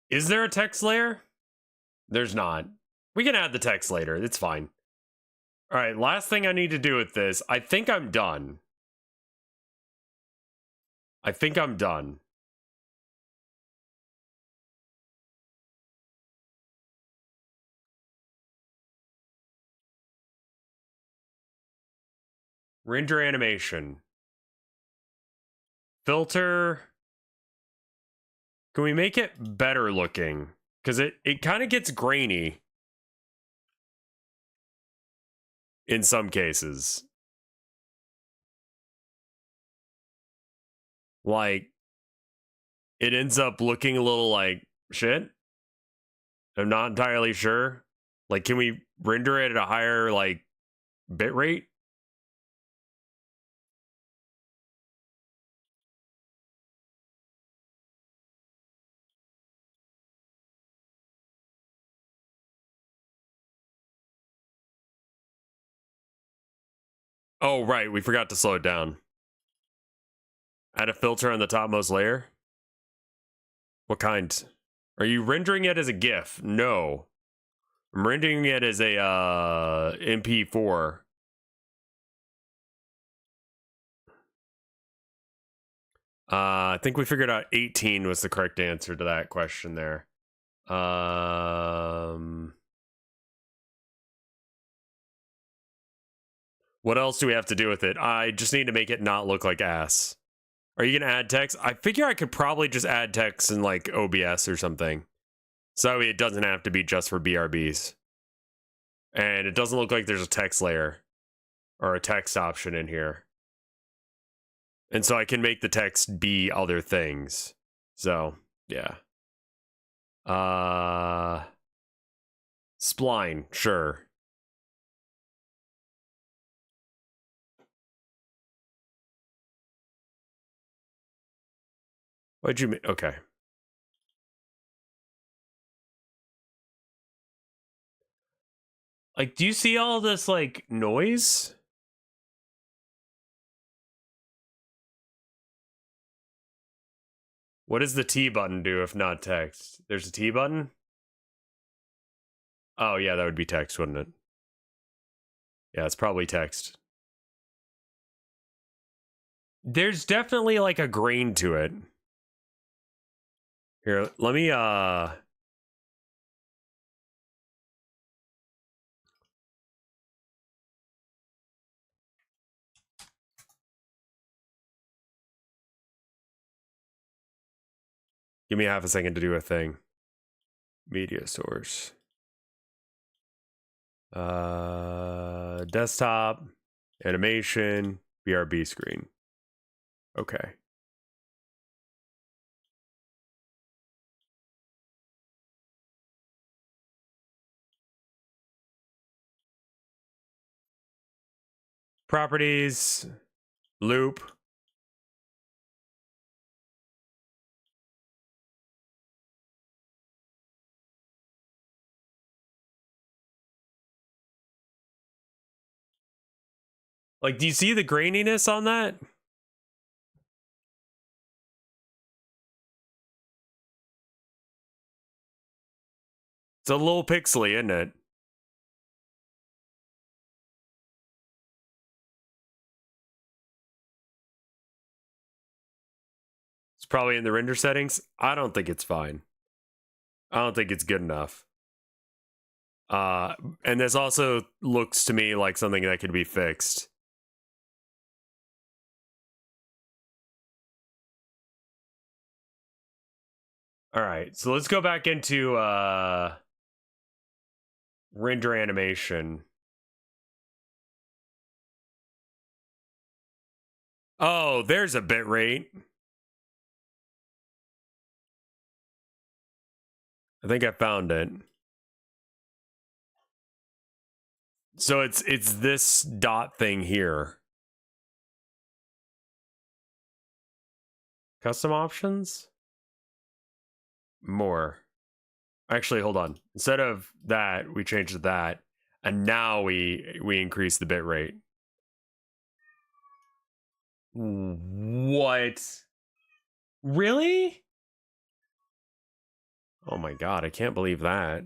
Is there a text layer? There's not. We can add the text later. It's fine. All right, last thing I need to do with this. I think I'm done. I think I'm done. Render animation. Filter. Can we make it better looking? Because it kind of gets grainy in some cases. Like, it ends up looking a little like shit. I'm not entirely sure. Like, can we render it at a higher, like, bit rate? Oh, right. We forgot to slow it down. Add a filter on the topmost layer. What kind? Are you rendering it as a GIF? No. I'm rendering it as a MP4. I think we figured out 18 was the correct answer to that question there. What else do we have to do with it? I just need to make it not look like ass. Are you going to add text? I figure I could probably just add text in like OBS or something. So it doesn't have to be just for BRBs. And it doesn't look like there's a text layer or a text option in here. And so I can make the text be other things. So, yeah. Spline, sure. What'd you make? Okay. Like, do you see all this, like, noise? What does the T button do if not text? There's a T button? Oh, yeah, that would be text, wouldn't it? Yeah, it's probably text. There's definitely, like, a grain to it. Here, let me, give me half a second to do a thing. Media source. Desktop, animation, BRB screen. Okay. Properties, loop. Like, do you see the graininess on that? It's a little pixely, isn't it? It's probably in the render settings. I don't think it's fine. I don't think it's good enough. And this also looks to me like something that could be fixed. All right, so let's go back into render animation. Oh, there's a bit rate. I think I found it. So it's this dot thing here. Custom options? More. Actually, hold on. Instead of that, we changed to that, and now we increase the bit rate. What? Really? Oh my god, I can't believe that.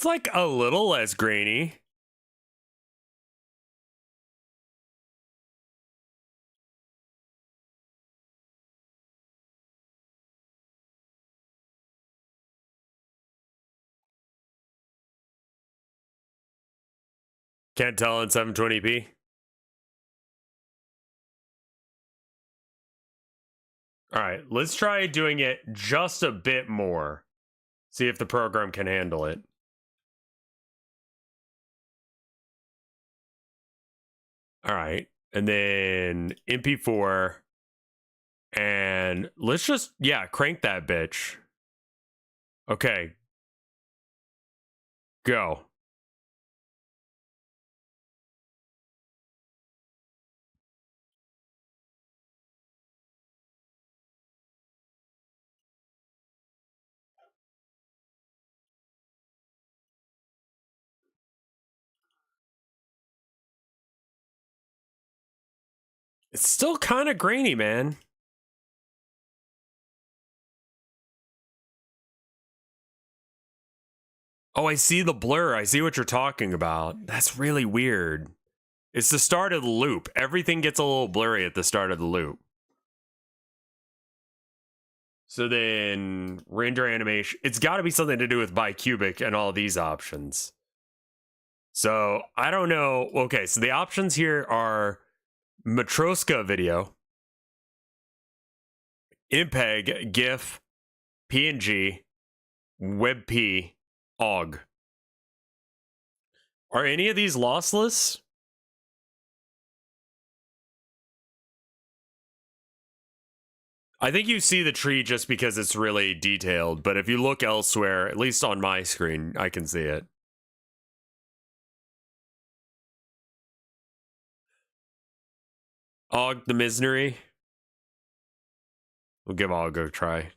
It's like a little less grainy. Can't tell in 720p. All right, let's try doing it just a bit more. See if the program can handle it. All right, and then MP4, and let's just, yeah, crank that bitch. Okay, go. It's still kind of grainy, man. Oh, I see the blur. I see what you're talking about. That's really weird. It's the start of the loop. Everything gets a little blurry at the start of the loop. So then render animation, it's got to be something to do with bicubic and all these options. So I don't know. Okay, so the options here are Matroska video, MPEG, GIF, PNG, WebP, OGG. Are any of these lossless? I think you see the tree just because it's really detailed, but if you look elsewhere, at least on my screen, I can see it. OGG the Misery. We'll give OGG a try.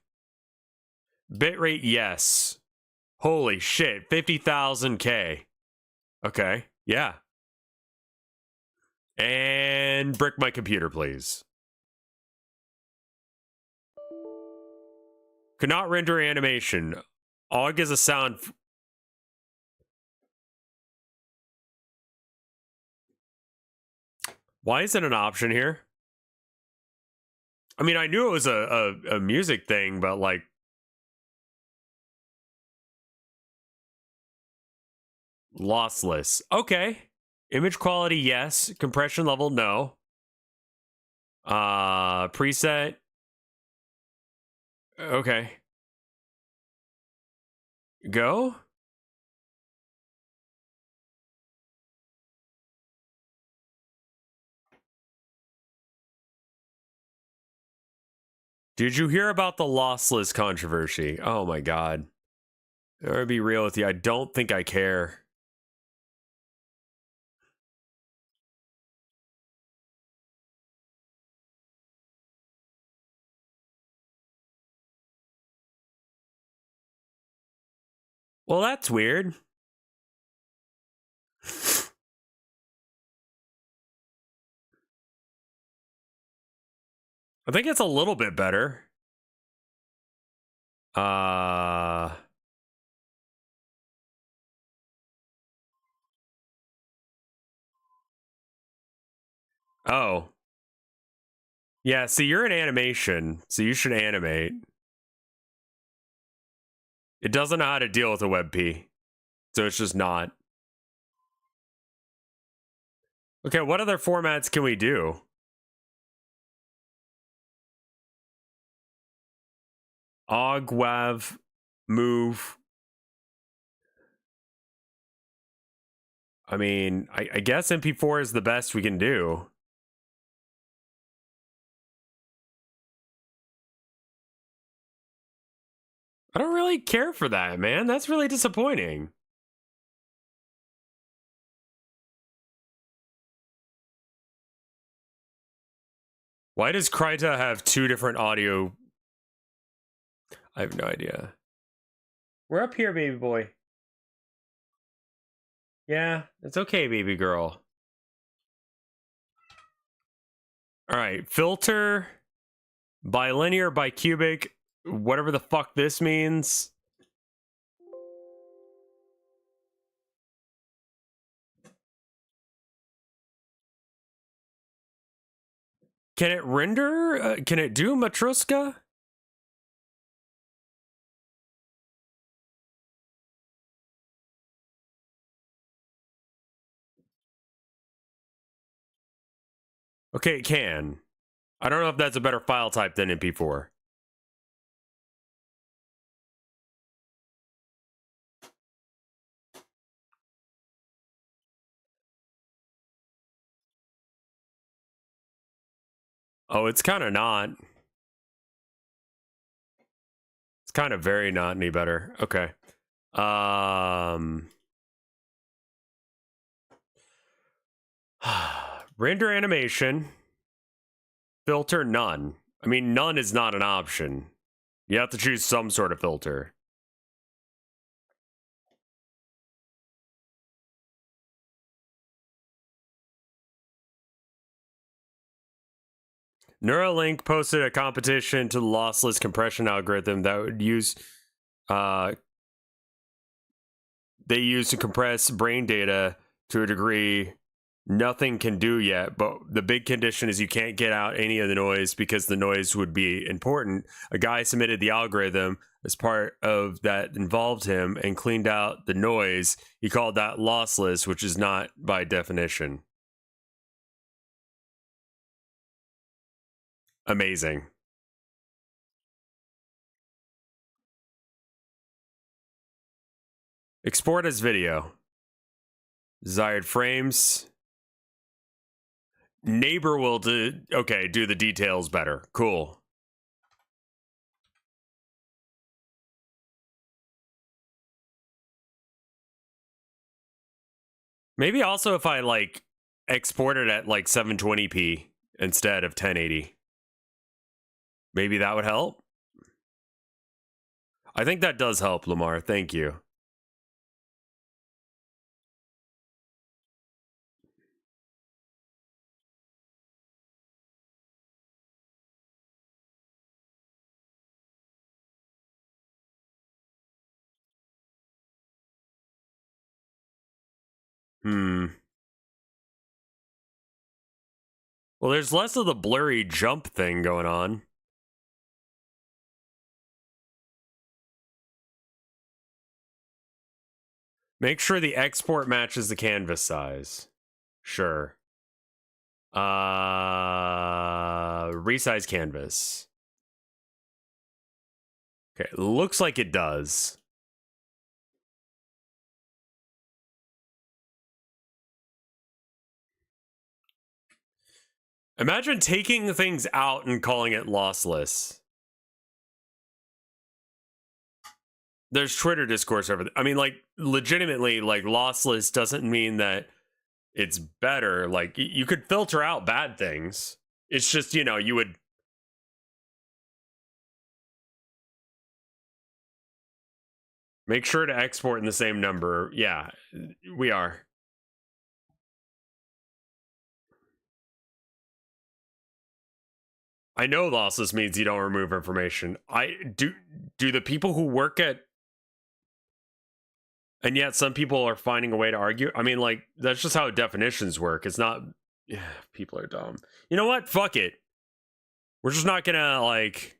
Bitrate, yes. Holy shit, 50,000K. Okay, yeah. And brick my computer, please. Could not render animation. OGG is a sound. Why is it an option here? I mean, I knew it was a music thing, but like, lossless. Okay. Image quality, yes. Compression level, no. Preset. Okay. Go. Did you hear about the lossless controversy? Oh my god. I'm gonna be real with you. I don't think I care. Well, that's weird. I think it's a little bit better. Oh. Yeah, see, you're in animation, so you should animate. It doesn't know how to deal with a WebP, so it's just not. Okay, what other formats can we do? OGG, WAV, move. I mean, I guess MP4 is the best we can do. I don't really care for that, man. That's really disappointing. Why does Kryta have two different audio? I have no idea. We're up here, baby boy. Yeah, it's okay, baby girl. All right, filter, bilinear, bicubic, whatever the fuck this means. Can it render? Can it do Matroska? Okay, it can. I don't know if that's a better file type than MP4. Oh, it's kind of not. It's kind of very not any better. Okay. Render animation. Filter none. I mean, none is not an option. You have to choose some sort of filter. Neuralink posted a competition to the lossless compression algorithm that would use they use to compress brain data to a degree nothing can do yet, but the big condition is you can't get out any of the noise because the noise would be important. A guy submitted the algorithm as part of that involved him and cleaned out the noise. He called that lossless, which is not by definition. Amazing. Export as video. Desired frames. Neighbor will do the details better. Cool. Maybe also if I like export it at like 720p instead of 1080. Maybe that would help. I think that does help, Lamar. Thank you. Well, there's less of the blurry jump thing going on. Make sure the export matches the canvas size. Sure. Resize canvas. Okay, looks like it does. Imagine taking things out and calling it lossless. There's Twitter discourse over I mean, like, legitimately, like, lossless doesn't mean that it's better. Like, you could filter out bad things. It's just, you know, you would... Make sure to export in the same number. Yeah, we are. I know lossless means you don't remove information. Do the people who work at... And yet some people are finding a way to argue. I mean, like, that's just how definitions work. It's not... Yeah, people are dumb. You know what? Fuck it. We're just not gonna, like...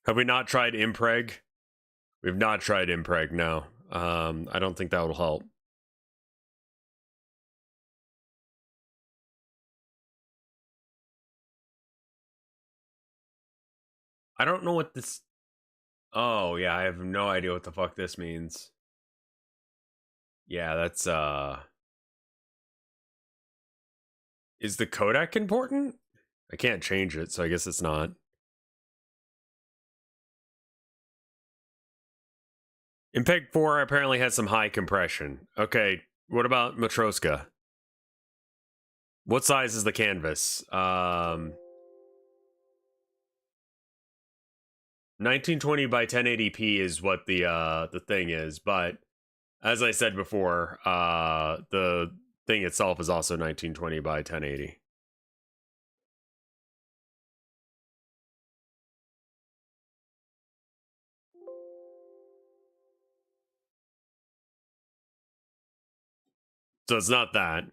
Have we not tried impreg? We've not tried impreg, no. I don't think that will help. I don't know what this... Oh, yeah, I have no idea what the fuck this means. Yeah, that's, Is the codec important? I can't change it, so I guess it's not. MPEG 4 apparently has some high compression. Okay, what about Matroska? What size is the canvas? 1920 by 1080p is what the thing is, but as I said before, the thing itself is also 1920 by 1080. So it's not that.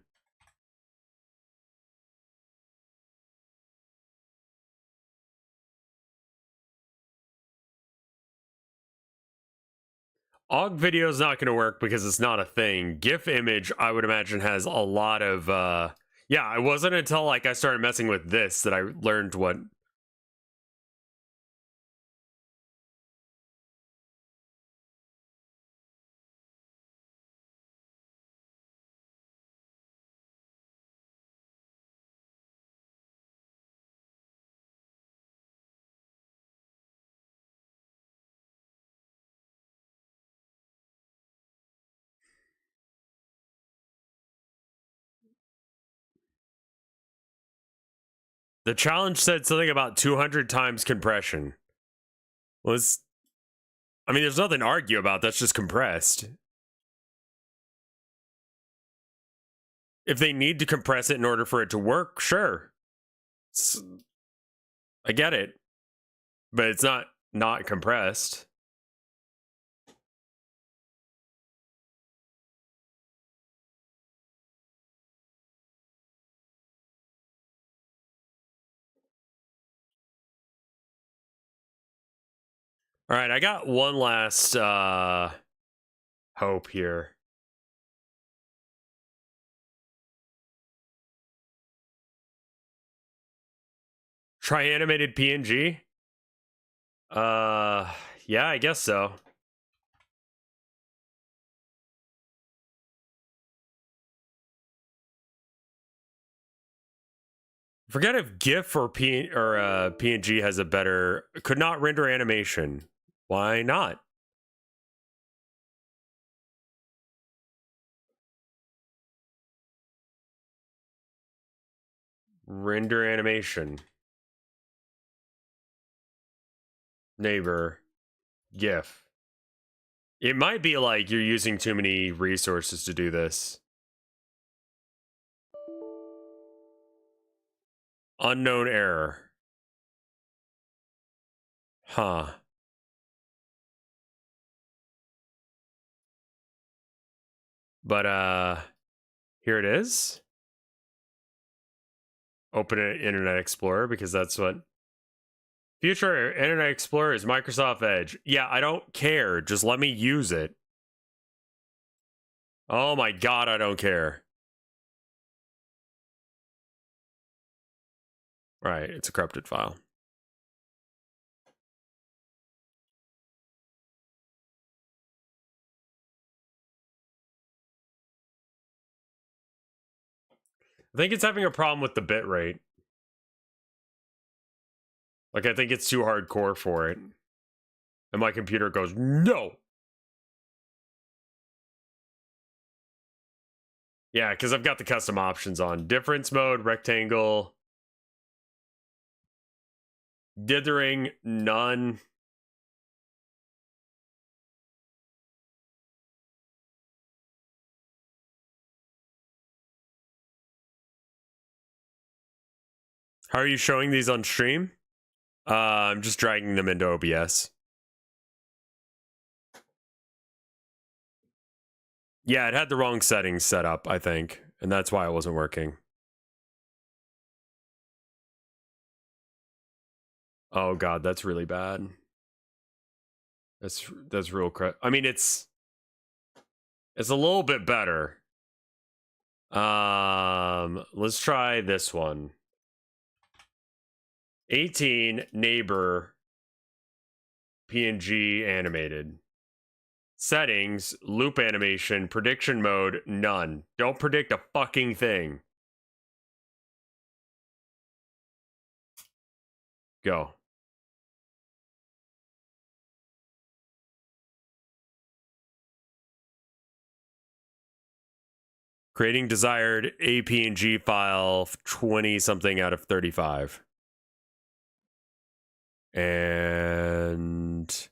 Aug video is not going to work because it's not a thing. GIF image, I would imagine, has a lot of... Yeah, it wasn't until like I started messing with this that I learned what... The challenge said something about 200 times compression. Well, I mean, there's nothing to argue about. That's just compressed. If they need to compress it in order for it to work, sure. I get it. But it's not compressed. All right, I got one last hope here. Try animated PNG? Yeah, I guess so. Forget if GIF or PNG has a better could not render animation. Why not? Render animation. Neighbor. GIF. It might be like you're using too many resources to do this. Unknown error. Huh. But here it is. Open it Internet Explorer because that's what future Internet Explorer is. Microsoft Edge. Yeah, I don't care. Just let me use it. Oh my god, I don't care. Right, it's a corrupted file. I think it's having a problem with the bitrate. Like, I think it's too hardcore for it. And my computer goes, no! Yeah, because I've got the custom options on. Difference mode, rectangle. Dithering, none. How are you showing these on stream? I'm just dragging them into OBS. Yeah, it had the wrong settings set up, I think. And that's why it wasn't working. Oh god, that's really bad. That's real crap. I mean, it's a little bit better. Let's try this one. 18 neighbor PNG animated. Settings, loop animation, prediction mode, none. Don't predict a fucking thing. Go. Creating desired APNG file 20 something out of 35. And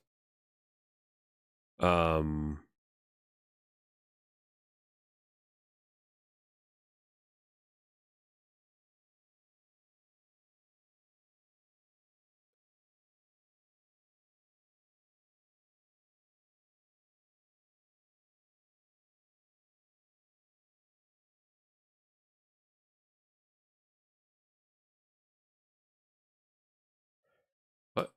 what?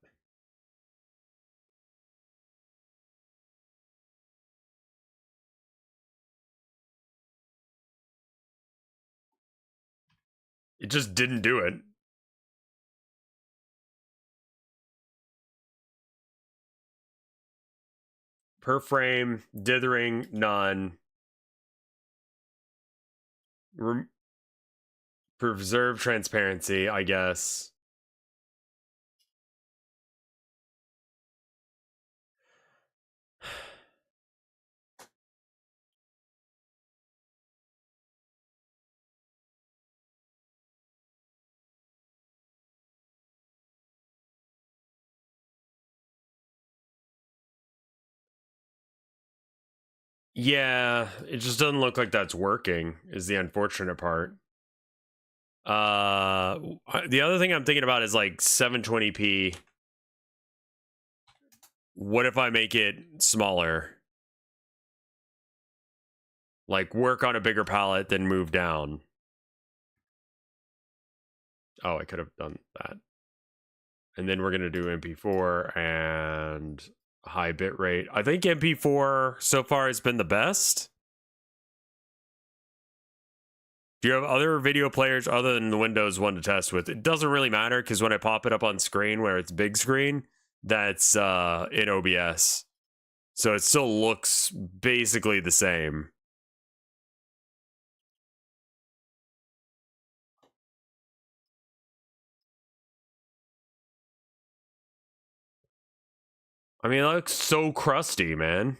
It just didn't do it. Per frame, dithering, none. Preserve transparency, I guess. Yeah, it just doesn't look like that's working, is the unfortunate part. The other thing I'm thinking about is like 720p What if I make it smaller? Like, work on a bigger palette, then move down. Oh, I could have done that. And then we're going to do MP4 and high bit rate. I think MP4 so far has been the best. Do you have other video players other than the Windows one to test with? It doesn't really matter because when I pop it up on screen where it's big screen, that's in OBS. So it still looks basically the same. I mean, it looks so crusty, man.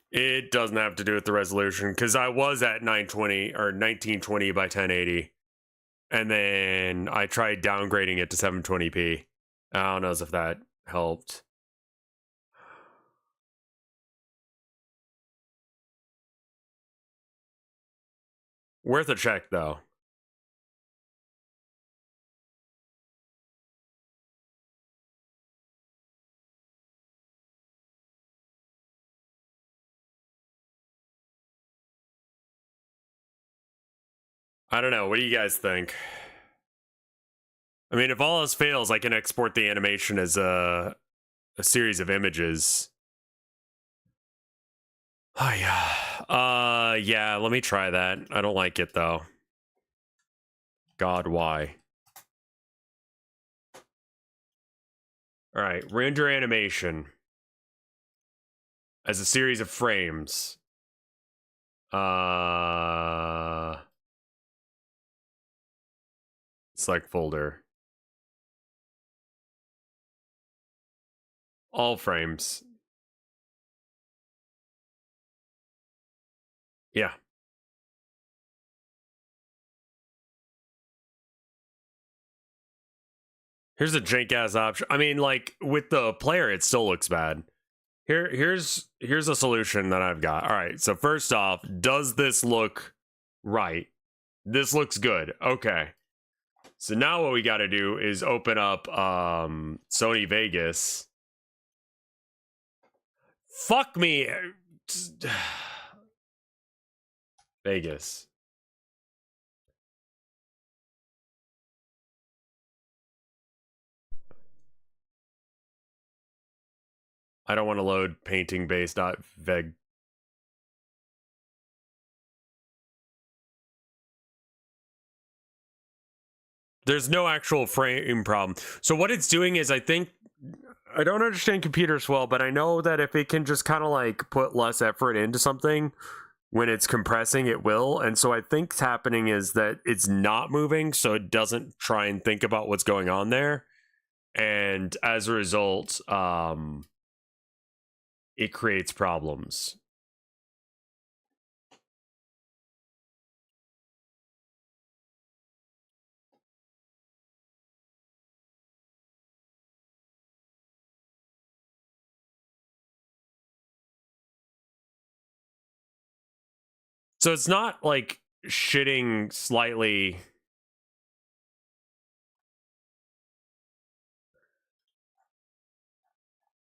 It doesn't have to do with the resolution because I was at 920 or 1920 by 1080. And then I tried downgrading it to 720p. I don't know if that helped. Worth a check, though. I don't know. What do you guys think? I mean, if all else fails, I can export the animation as a series of images. Oh, yeah. Yeah, let me try that. I don't like it, though. God, why? All right, render animation as a series of frames. Select folder. All frames. Yeah. Here's a jank ass option. I mean, like with the player, it still looks bad. Here's a solution that I've got. All right. So first off, does this look right? This looks good. Okay. So now what we got to do is open up Sony Vegas. Fuck me. Vegas. I don't want to load painting base.veg. There's no actual frame problem. So what it's doing is I think I don't understand computers well, but I know that if it can just kind of like put less effort into something when it's compressing, it will. And so I think what's happening is that it's not moving, so it doesn't try and think about what's going on there. And as a result, it creates problems. So it's not like shitting slightly.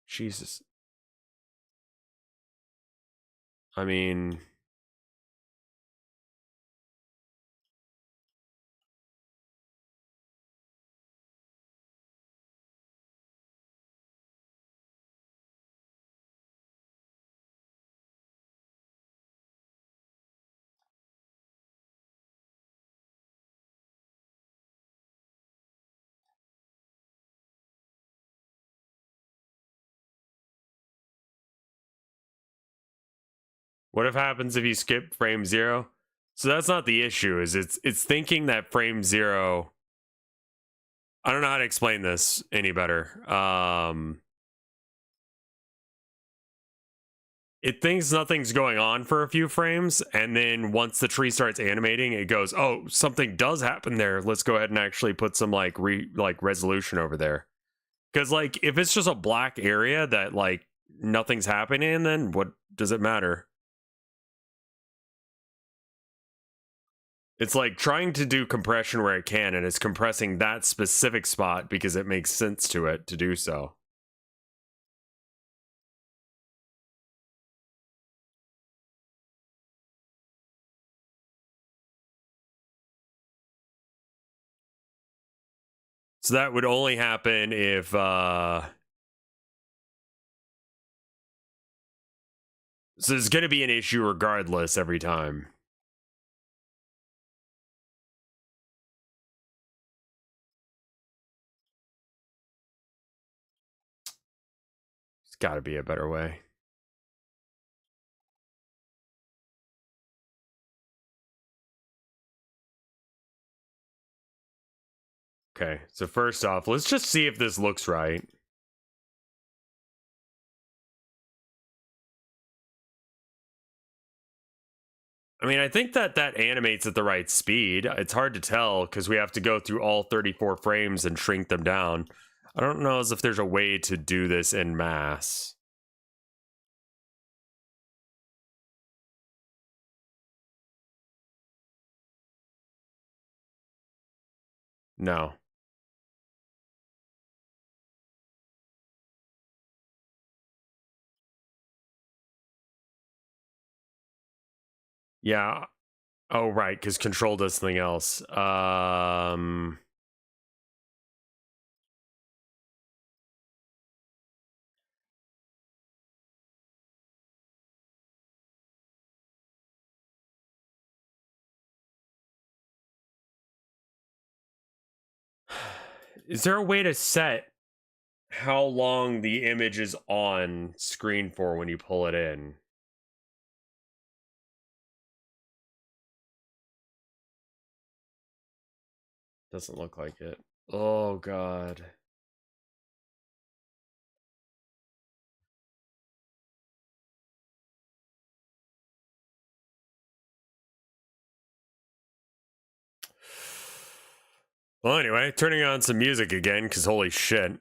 Jesus. I mean, what if happens if you skip frame 0? So that's not the issue. Is it's thinking that frame 0. I don't know how to explain this any better. it thinks nothing's going on for a few frames, and then once the tree starts animating, it goes, "Oh, something does happen there. Let's go ahead and actually put some like resolution over there." Because like if it's just a black area that like nothing's happening, then what does it matter? It's like trying to do compression where it can, and it's compressing that specific spot because it makes sense to it to do so. So that would only happen if so there's going to be an issue regardless every time. There's got to be a better way. Okay, so first off, let's just see if this looks right. I mean, I think that animates at the right speed. It's hard to tell because we have to go through all 34 frames and shrink them down. I don't know as if there's a way to do this in mass. No. Yeah. Oh, right, because control does something else. Is there a way to set how long the image is on screen for when you pull it in? Doesn't look like it. Oh, God. Well, anyway, turning on some music again, because holy shit.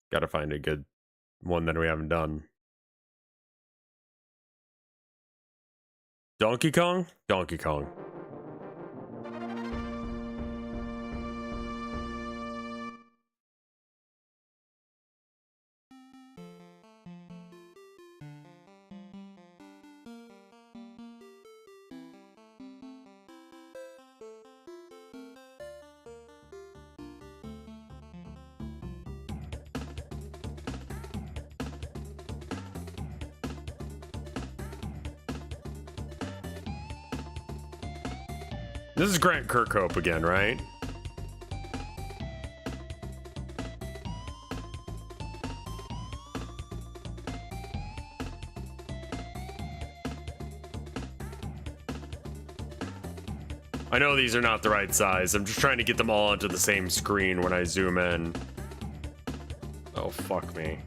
Gotta find a good one that we haven't done. Donkey Kong? Donkey Kong. This is Grant Kirkhope again, right? I know these are not the right size. I'm just trying to get them all onto the same screen when I zoom in. Oh, fuck me.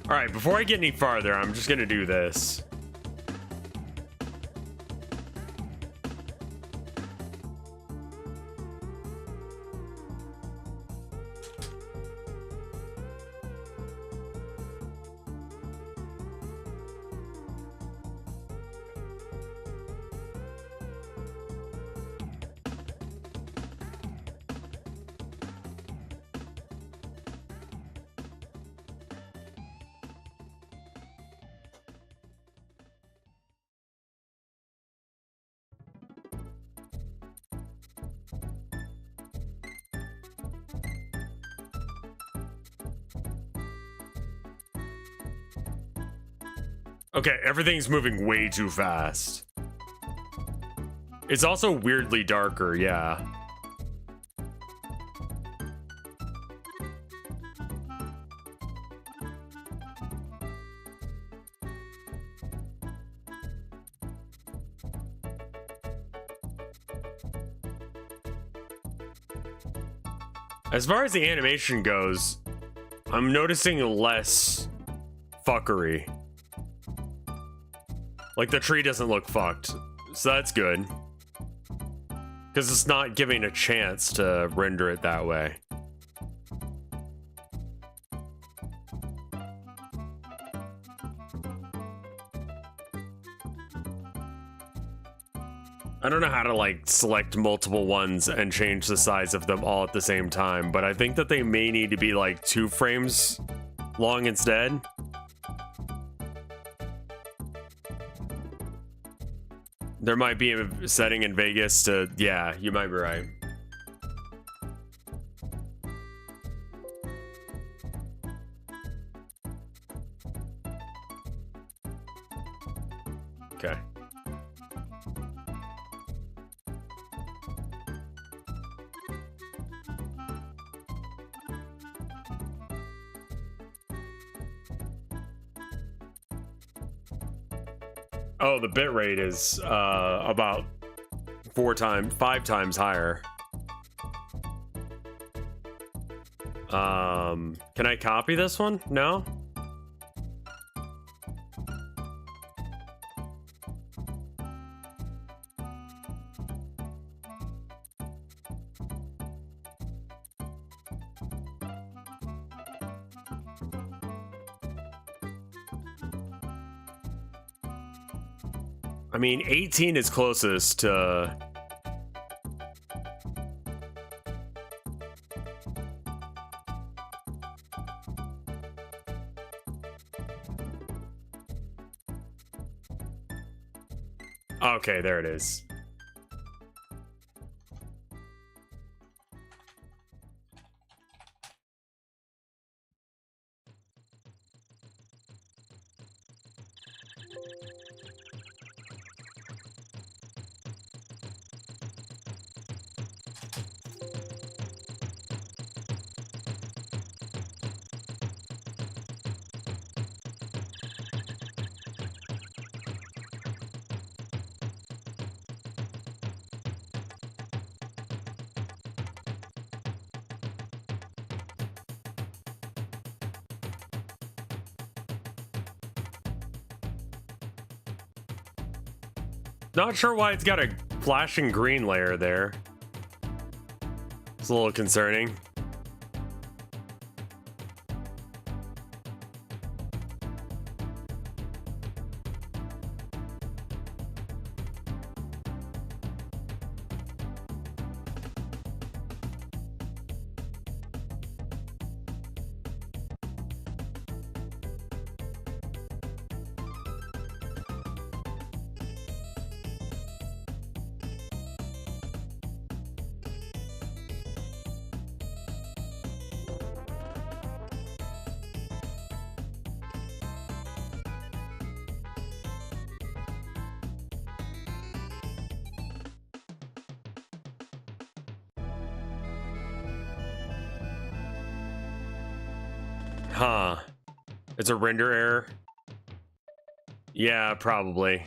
All right, before I get any farther, I'm just gonna do this. Okay, everything's moving way too fast. It's also weirdly darker, yeah. As far as the animation goes, I'm noticing less fuckery. Like, the tree doesn't look fucked, so that's good. Because it's not giving a chance to render it that way. I don't know how to, like, select multiple ones and change the size of them all at the same time, but I think that they may need to be, like, 2 frames long instead. There might be a setting in Vegas to... Yeah, you might be right. Okay. Oh, the bitrate is about 5 times higher. Can I copy this one? No? I mean, 18 is closest to... Okay, there it is. Not sure why it's got a flashing green layer there. It's a little concerning. Huh. It's a render error? Yeah, probably.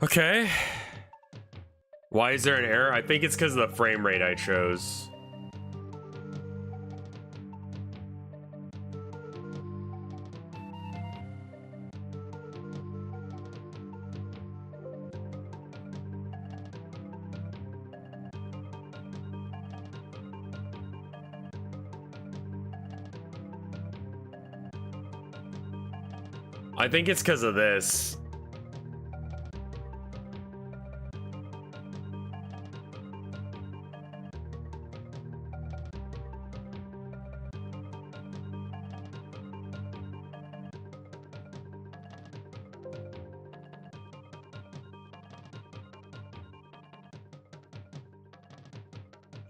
Okay. Why is there an error? I think it's because of the frame rate I chose. I think it's because of this.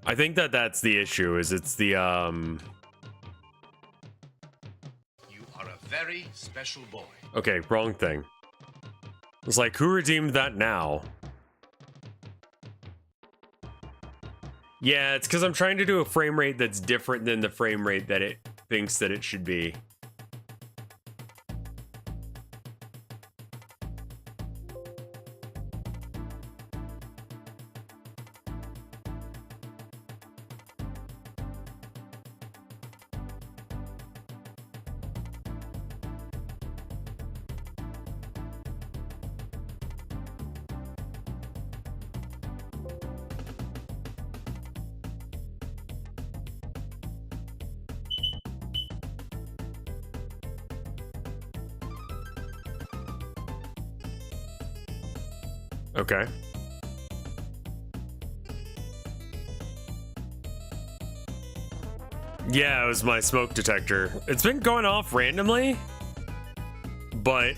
I think that that's the issue, is it's the special boy. Okay, wrong thing. It's like, who redeemed that now? Yeah, it's because I'm trying to do a frame rate that's different than the frame rate that it thinks that it should be. Okay. Yeah, it was my smoke detector. It's been going off randomly, but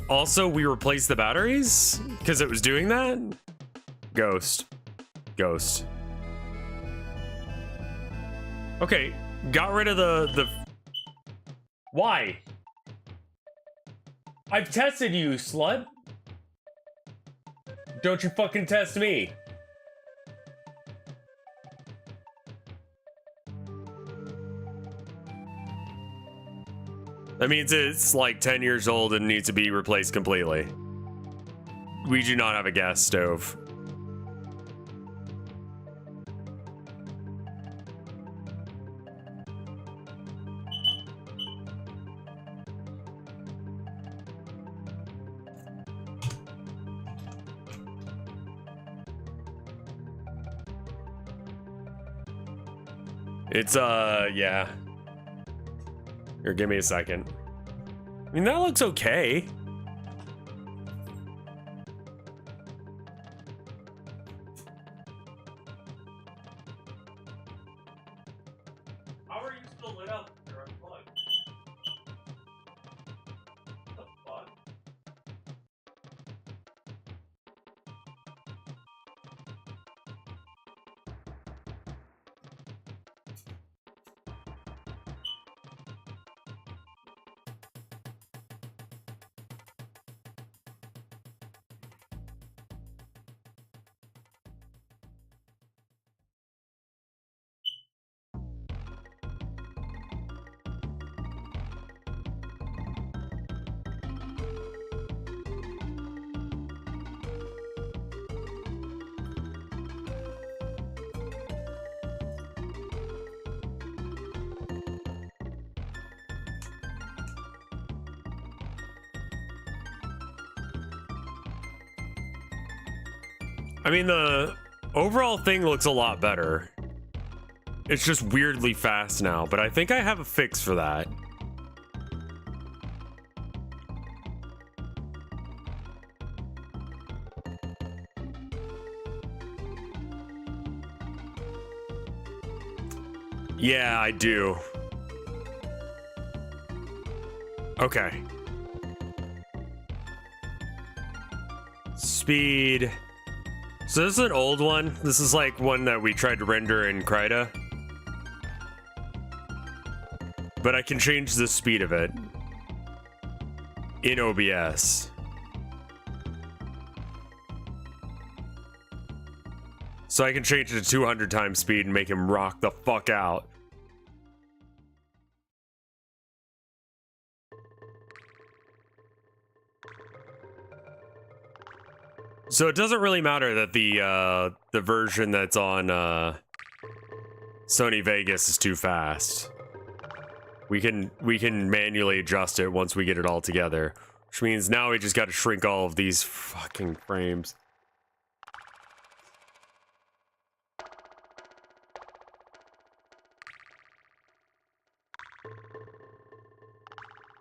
also we replaced the batteries because it was doing that. Ghost. Ghost. Okay, got rid of the... Why? I've tested you, slut. Don't you fucking test me. That means it's like 10 years old and needs to be replaced completely. We do not have a gas stove. It's, yeah. Here, give me a second. I mean, that looks okay. How are you still lit up? You're unplugged. What the fuck? I mean, the overall thing looks a lot better. It's just weirdly fast now, but I think I have a fix for that. Yeah, I do. Okay. Speed. So this is an old one. This is like one that we tried to render in Krita. But I can change the speed of it in OBS. So I can change it to 200 times speed and make him rock the fuck out. So it doesn't really matter that the version that's on Sony Vegas is too fast. We can manually adjust it once we get it all together, which means now we just got to shrink all of these fucking frames.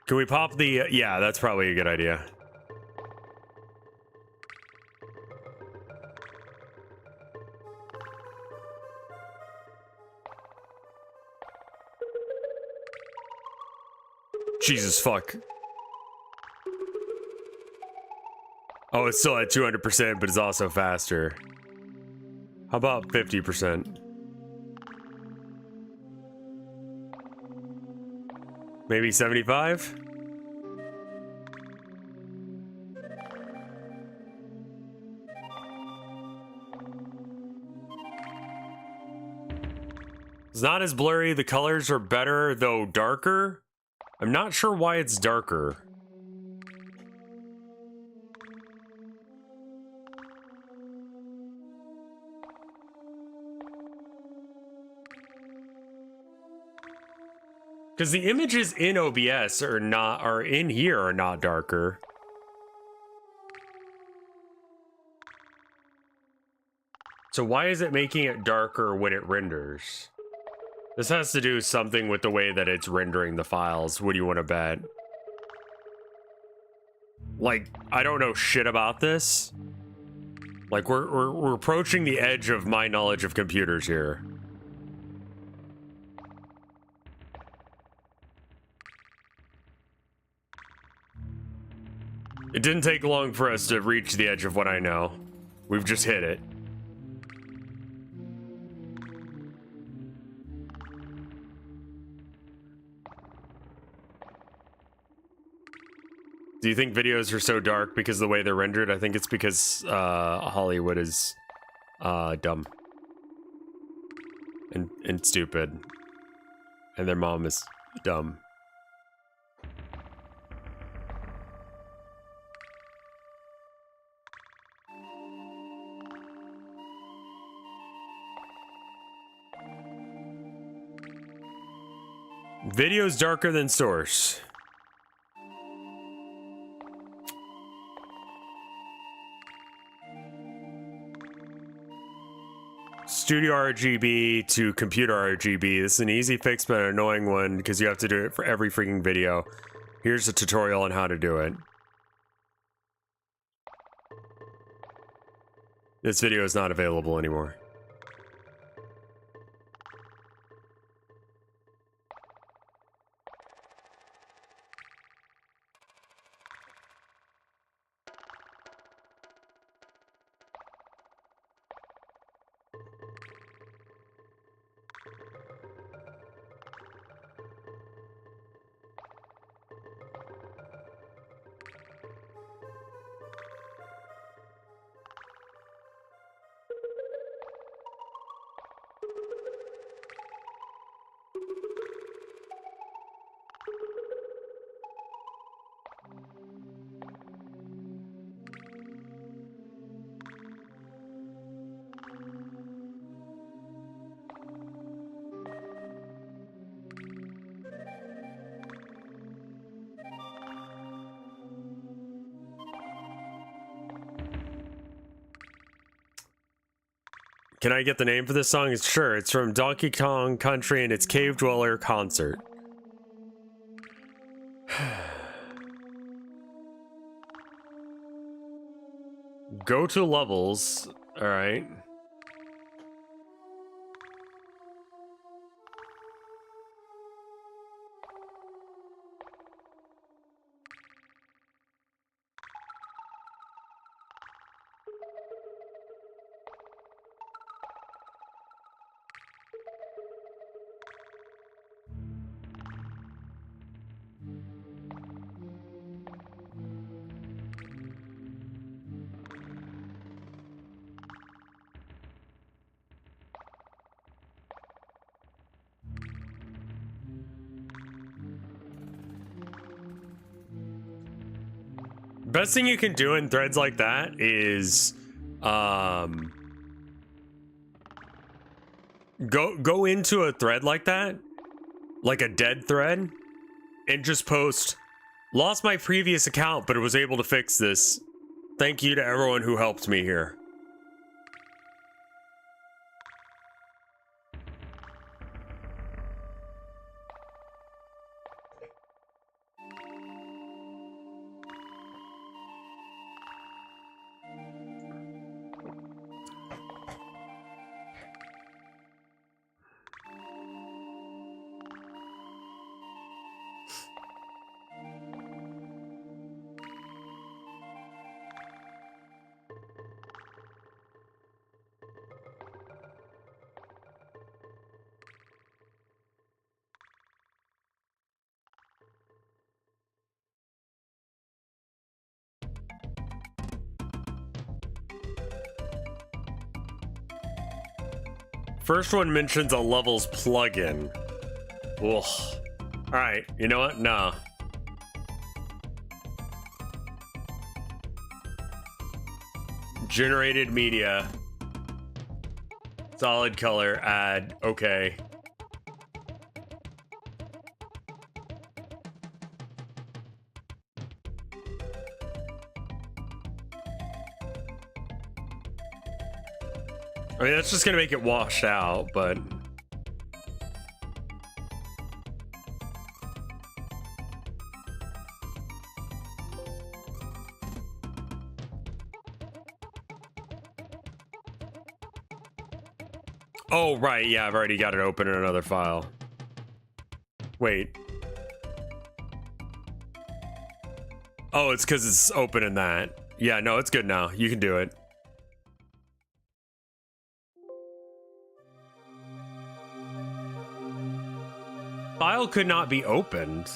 Can we pop the yeah, that's probably a good idea. Jesus fuck. Oh, it's still at 200%, but it's also faster. How about 50%? Maybe 75? It's not as blurry. The colors are better, though darker. I'm not sure why it's darker. Because the images in OBS are in here are not darker. So why is it making it darker when it renders? This has to do something with the way that it's rendering the files. What do you want to bet? Like, I don't know shit about this. Like, we're approaching the edge of my knowledge of computers here. It didn't take long for us to reach the edge of what I know. We've just hit it. Do you think videos are so dark because of the way they're rendered? I think it's because Hollywood is dumb and stupid, and their mom is dumb. Video's darker than source. Studio RGB to computer RGB. This is an easy fix, but an annoying one because you have to do it for every freaking video. Here's a tutorial on how to do it. This video is not available anymore. Can I get the name for this song? Sure, it's from Donkey Kong Country and it's Cave Dweller Concert. Go to levels. All right. Best thing you can do in threads like that is go into a thread like that, like a dead thread, and just post, lost my previous account but was able to fix this. Thank you to everyone who helped me here. First one mentions a levels plugin. Ugh. Alright, you know what? Nah. Generated media. Solid color, add, okay. I mean, that's just gonna make it washed out, but... Oh, right, yeah, I've already got it open in another file. Wait. Oh, it's because it's open in that. Yeah, no, it's good now. You can do it. File could not be opened.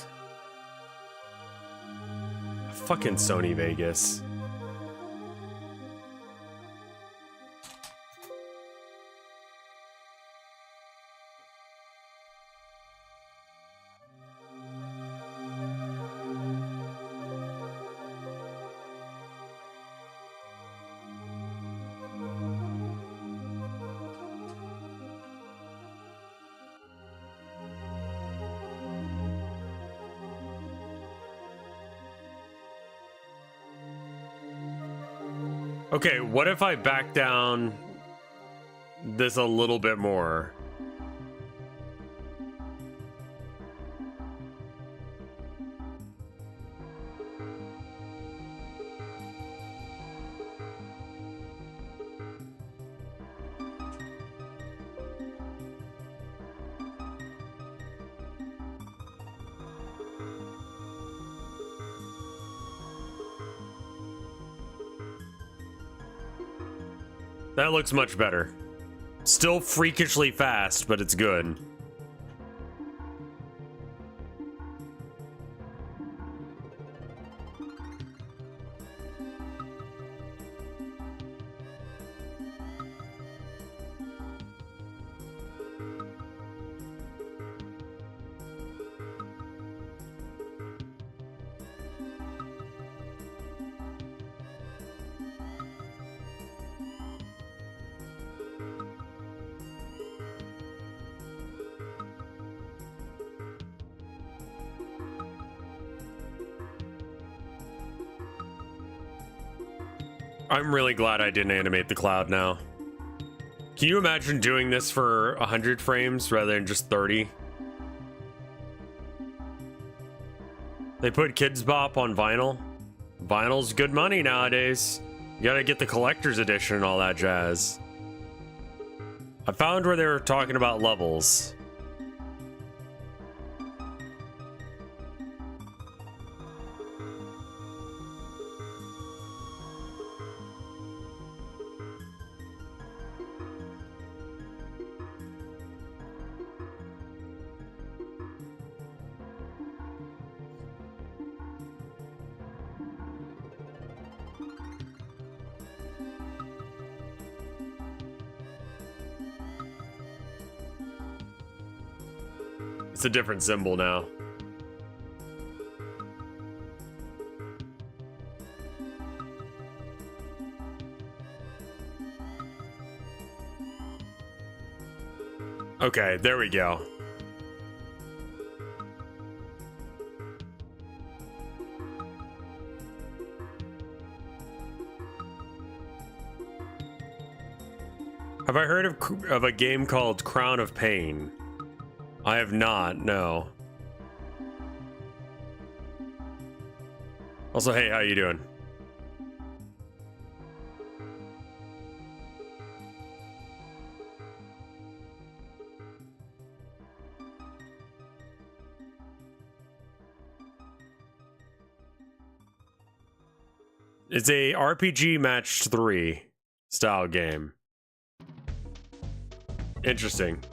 Fucking Sony Vegas. Okay, what if I back down this a little bit more? That looks much better. Still freakishly fast, but it's good. I'm really glad I didn't animate the cloud now. Can you imagine doing this for 100 frames rather than just 30? They put Kids Bop on vinyl. Vinyl's good money nowadays. You gotta get the collector's edition and all that jazz. I found where they were talking about levels. It's a different symbol now. Okay, there we go. Have I heard of a game called Crown of Pain? I have not, no. Also, hey, how you doing? It's a RPG matched 3 style game. Interesting.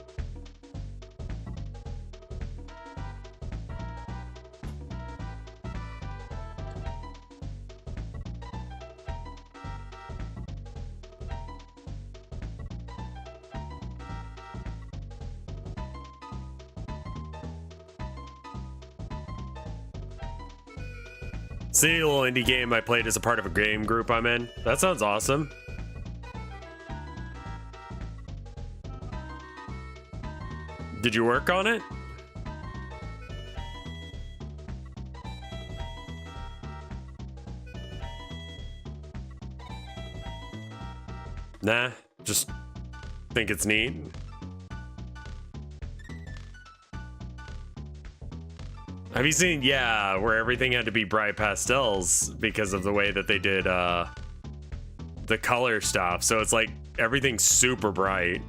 See, a little indie game I played as a part of a game group I'm in. That sounds awesome. Did you work on it? Nah, just think it's neat. Have you seen, yeah, where everything had to be bright pastels because of the way that they did the color stuff. So it's like everything's super bright.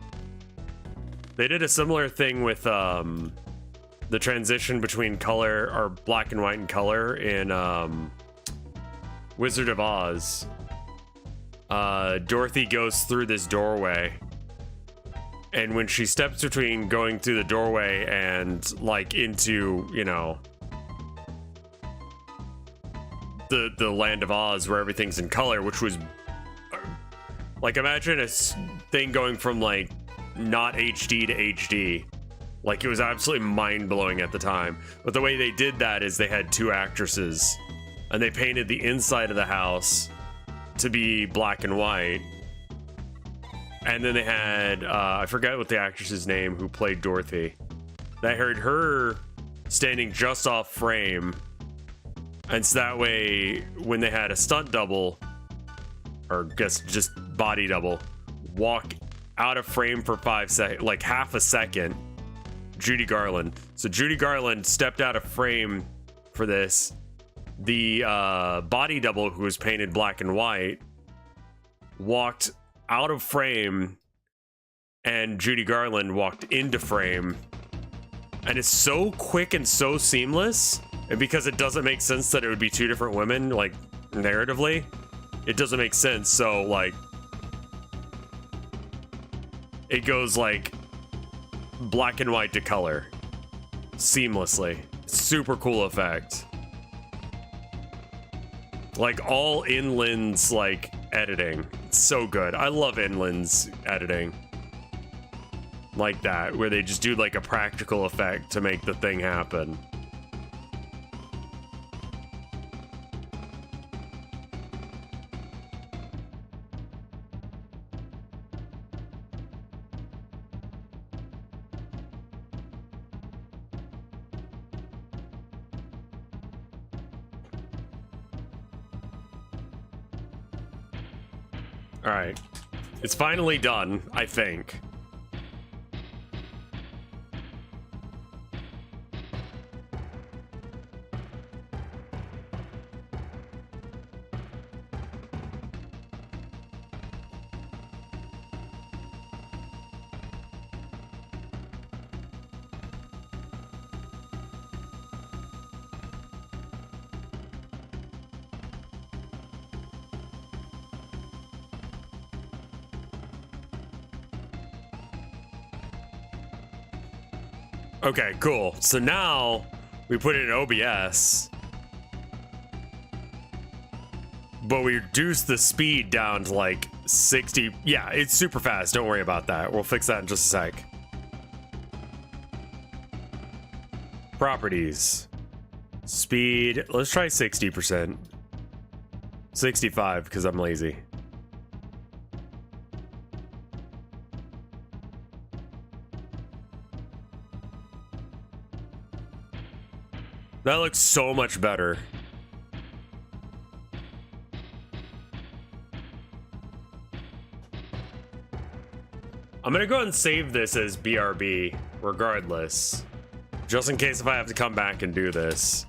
They did a similar thing with the transition between color or black and white and color in Wizard of Oz. Dorothy goes through this doorway, and when she steps between going through the doorway and like into, you know, the land of Oz where everything's in color, which was like, imagine a thing going from like not HD to HD. Like, it was absolutely mind-blowing at the time. But the way they did that is they had two actresses and they painted the inside of the house to be black and white, and then they had I forget what the actress's name who played Dorothy. They heard her standing just off frame, and so that way when they had a stunt double, or guess just body double, walk out of frame for 5 seconds, like half a second, Judy Garland. So Judy Garland stepped out of frame for this. The body double, who was painted black and white, walked out of frame, and Judy Garland walked into frame. And it's so quick and so seamless, and because it doesn't make sense that it would be two different women, like, narratively, it doesn't make sense. So, like, it goes like black and white to color seamlessly. Super cool effect. Like, all Inland's like editing. It's so good. I love Inland's editing like that, where they just do like a practical effect to make the thing happen. All right, it's finally done, I think. Okay, cool. So now we put it in OBS, but we reduce the speed down to like 60. Yeah, it's super fast. Don't worry about that. We'll fix that in just a sec. Properties. Speed. Let's try 60%. 65 because I'm lazy. That looks so much better. I'm gonna go ahead and save this as BRB regardless, just in case if I have to come back and do this.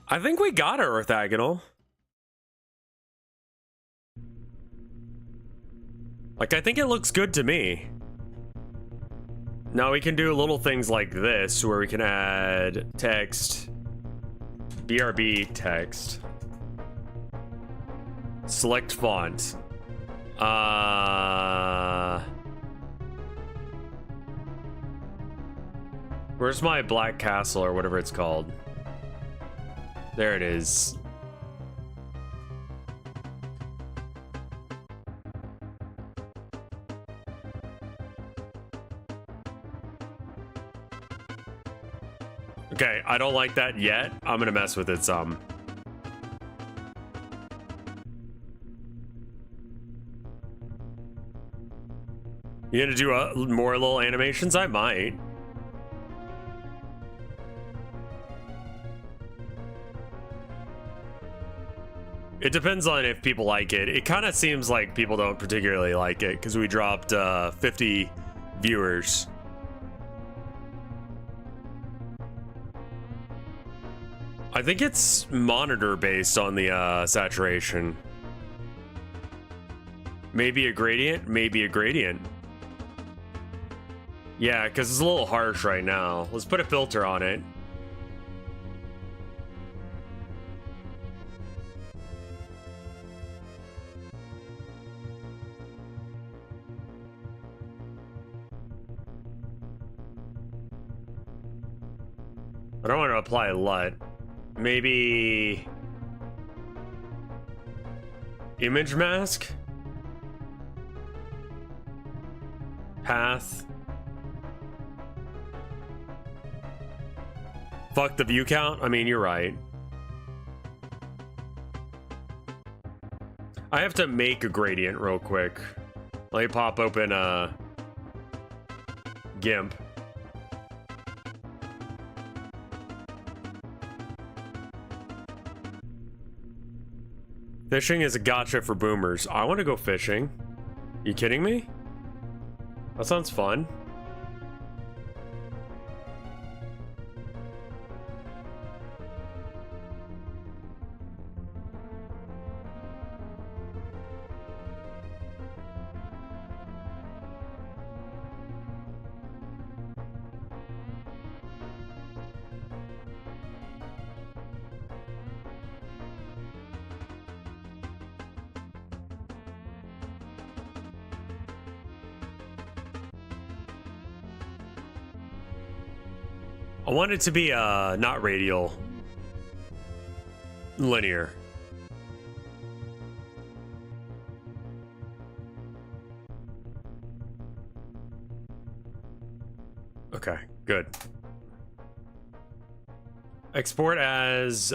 I think we got it orthogonal. Like, I think it looks good to me. Now we can do little things like this, where we can add text, BRB text, select font. Where's my Black Castle or whatever it's called? There it is. Okay, I don't like that yet. I'm gonna mess with it some. You gonna do more little animations? I might. It depends on if people like it. It kind of seems like people don't particularly like it because we dropped 50 viewers. I think it's monitor based on the saturation. Maybe a gradient, maybe a gradient. Yeah, because it's a little harsh right now. Let's put a filter on it. I don't want to apply LUT. Maybe image mask? Path. Fuck the view count? I mean, you're right. I have to make a gradient real quick. Let me pop open GIMP. Fishing is a gotcha for boomers. I want to go fishing. You kidding me? That sounds fun. I want it to be not radial, linear. Okay, good. Export as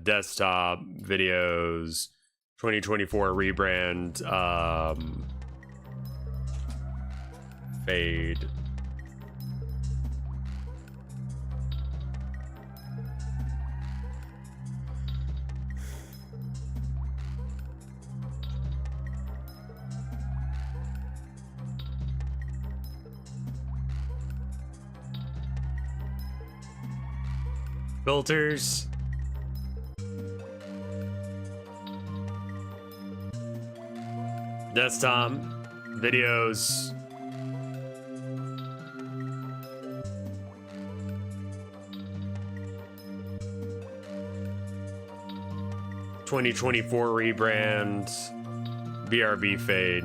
desktop videos 2024 rebrand fade. Filters. Desktop. Videos. (2024) rebrand. BRB fade.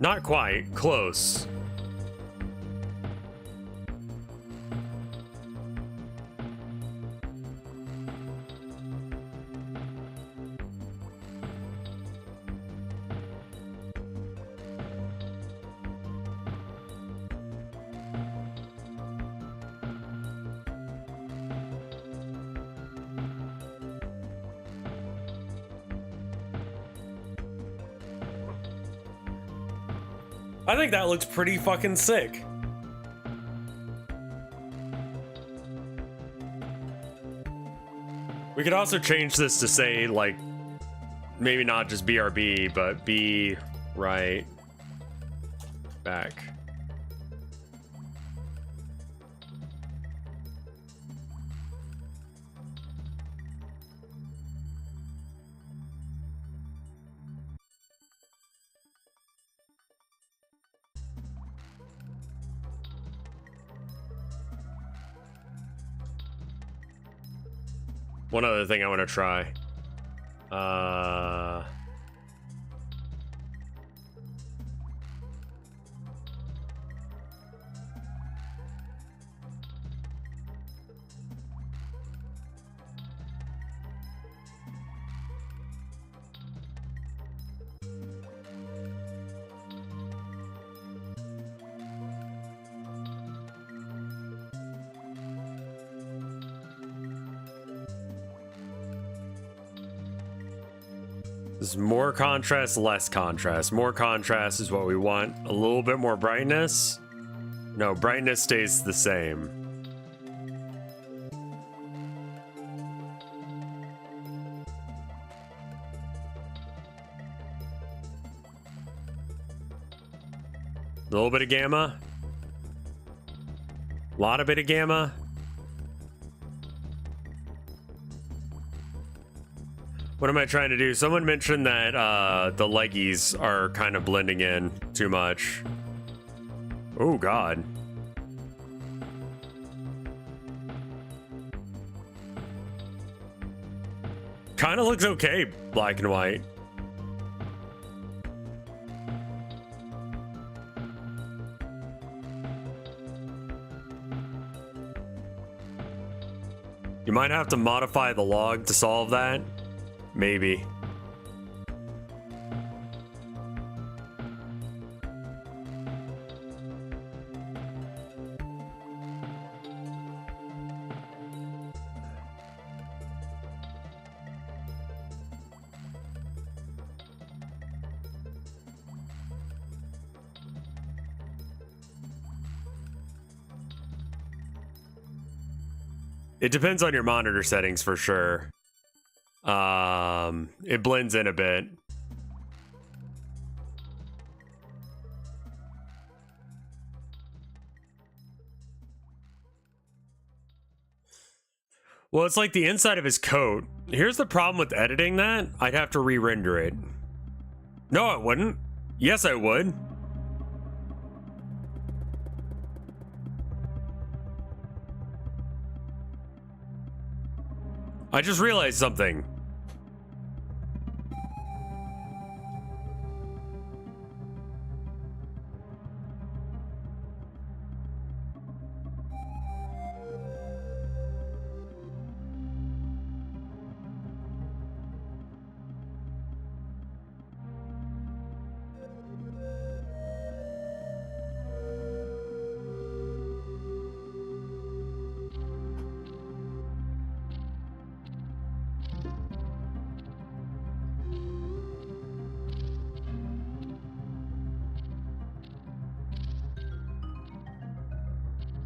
Not quite. Close. I think that looks pretty fucking sick. We could also change this to say, like, maybe not just BRB, but be right back. One other thing I want to try. There's more contrast, less contrast. More contrast is what we want. A little bit more brightness. No, brightness stays the same. A little bit of gamma. A lot of bit of gamma. What am I trying to do? Someone mentioned that the leggies are kind of blending in too much. Oh, God. Kind of looks okay, black and white. You might have to modify the log to solve that. Maybe. It depends on your monitor settings for sure. It blends in a bit. Well, it's like the inside of his coat. Here's the problem with editing that. I'd have to re-render it. No, I wouldn't. Yes, I would. I just realized something.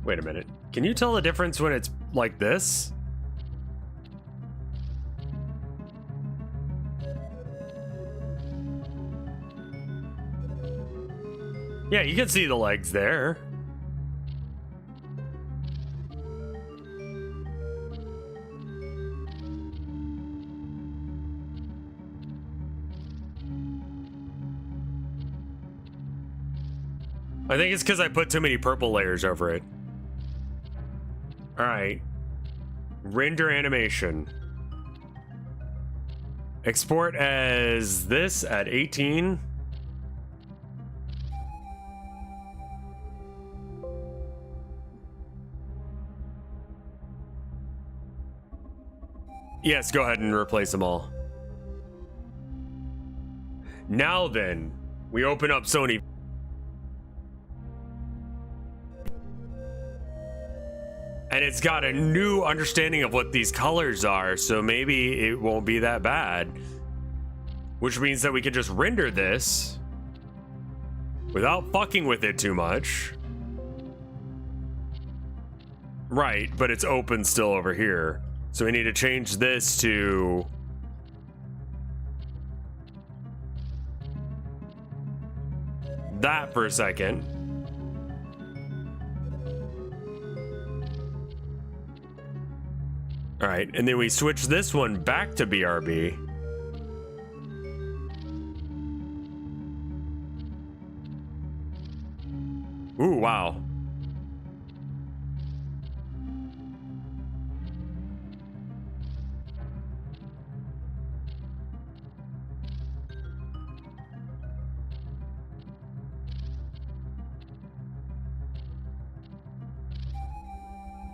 Wait a minute. Can you tell the difference when it's like this? Yeah, you can see the legs there. I think it's because I put too many purple layers over it. All right, render animation. Export as this at 18. Yes, go ahead and replace them all. Now then, we open up Sony. And it's got a new understanding of what these colors are, so maybe it won't be that bad. Which means that we can just render this without fucking with it too much. Right, but it's open still over here. So we need to change this to... that for a second. All right, and then we switch this one back to BRB. Ooh, wow.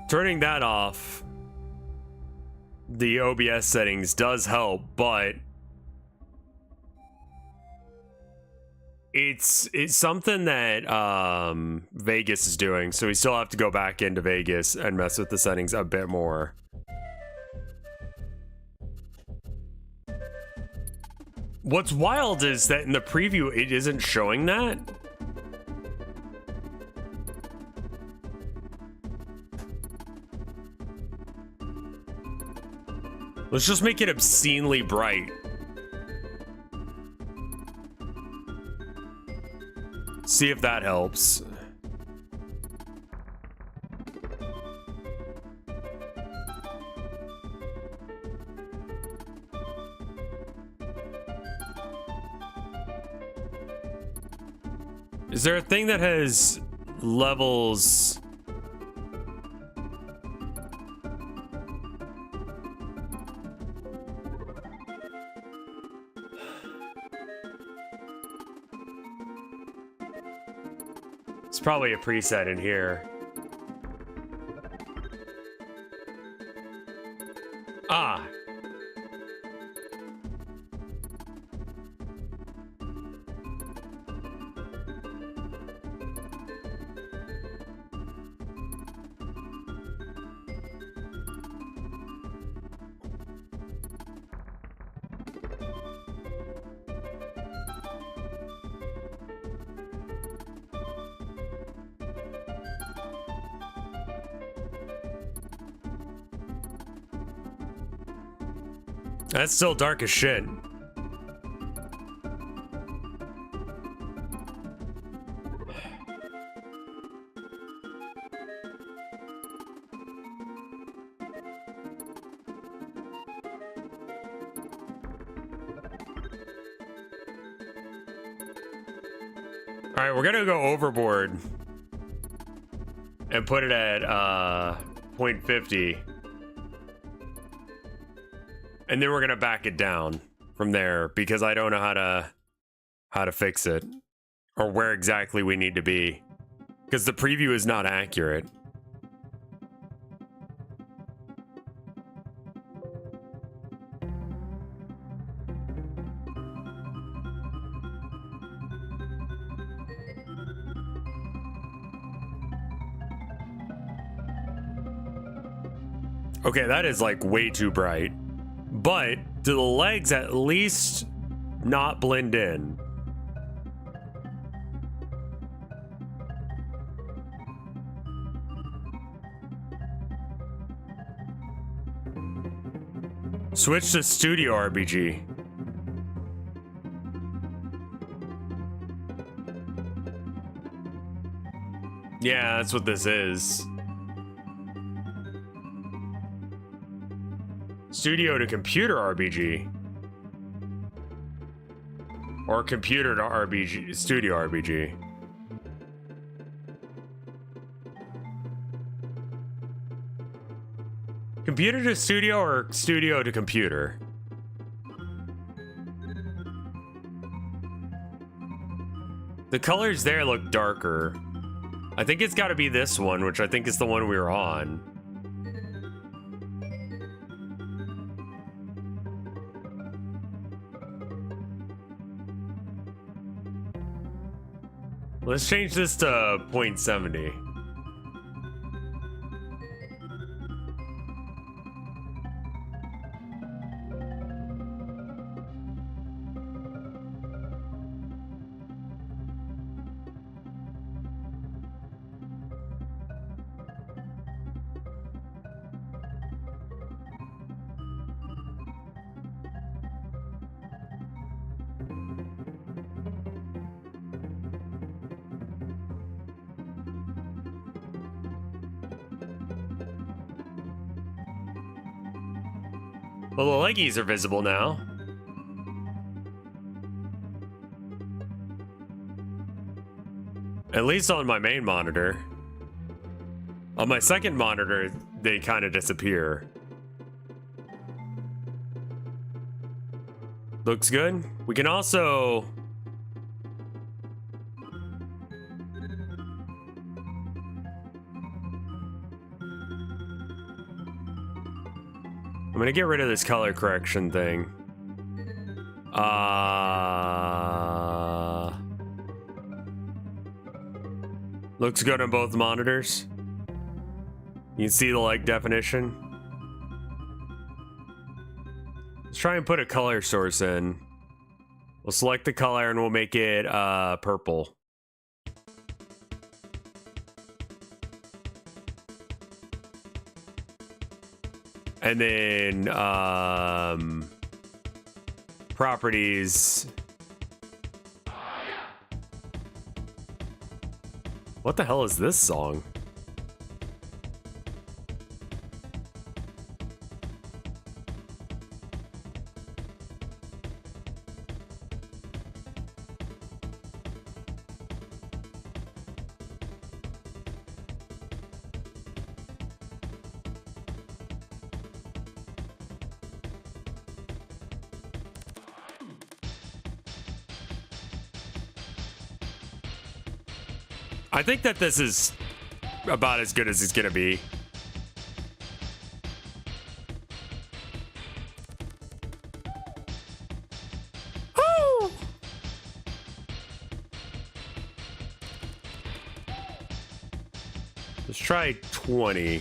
Turning that off, the OBS settings does help, but it's something that Vegas is doing, so we still have to go back into Vegas and mess with the settings a bit more. What's wild is that in the preview, it isn't showing that. Let's just make it obscenely bright. See if that helps. Is there a thing that has levels? It's probably a preset in here. Ah. That's still dark as shit. All right, we're gonna go overboard and put it at 0.50. And then we're gonna back it down from there because I don't know how to fix it or where exactly we need to be because the preview is not accurate. Okay, that is like way too bright. But do the legs at least not blend in? Switch to Studio RBG. Yeah, that's what this is. Studio to computer RBG. Or computer to RBG, Studio RBG. Computer to studio or studio to computer? The colors there look darker. I think it's got to be this one, which I think is the one we were on. Let's change this to 0.70. Well, the leggies are visible now. At least on my main monitor. On my second monitor, they kind of disappear. Looks good. We can also... I'm gonna get rid of this color correction thing. Looks good on both monitors. You can see the leg definition. Let's try and put a color source in. We'll select the color and we'll make it purple. And then properties. What the hell is this song? I think that this is about as good as it's gonna be. Woo! Let's try 20.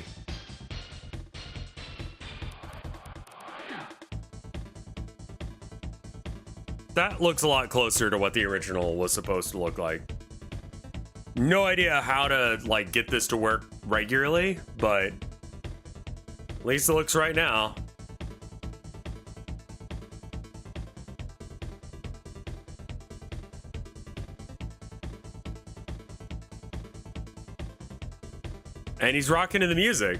That looks a lot closer to what the original was supposed to look like. No idea how to like get this to work regularly, but at least it looks right now. And he's rocking to the music.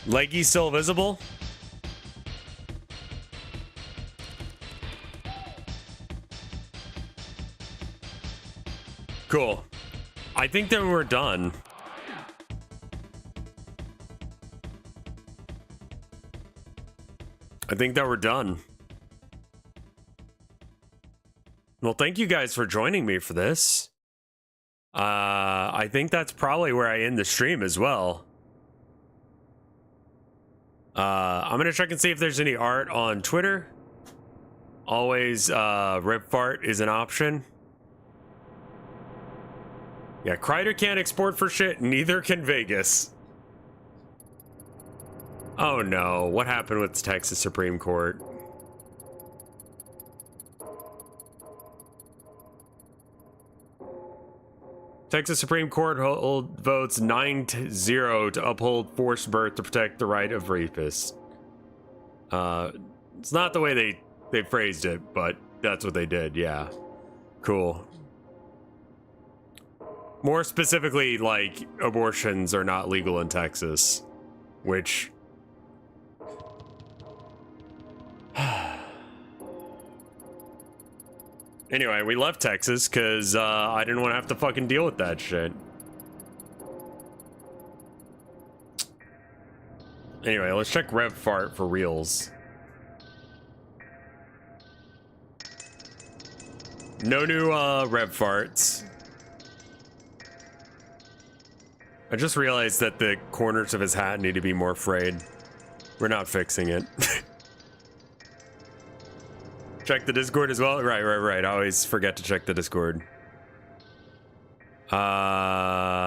Leggy still visible? Cool. I think that we're done. I think that we're done. Well, thank you guys for joining me for this. I think that's probably where I end the stream as well. I'm gonna check and see if there's any art on Twitter. Always, RevFart is an option. Yeah, Kreider can't export for shit, neither can Vegas. Oh no, what happened with the Texas Supreme Court? Texas Supreme Court votes 9-0 to uphold forced birth to protect the right of rapists. It's not the way they phrased it, but that's what they did, yeah. Cool. More specifically, like, abortions are not legal in Texas, which... Anyway, we left Texas because I didn't want to have to fucking deal with that shit. Anyway, let's check RevFart for reals. No new RevFarts. I just realized that the corners of his hat need to be more frayed. We're not fixing it. Check the Discord as well? Right. I always forget to check the Discord. RevFart.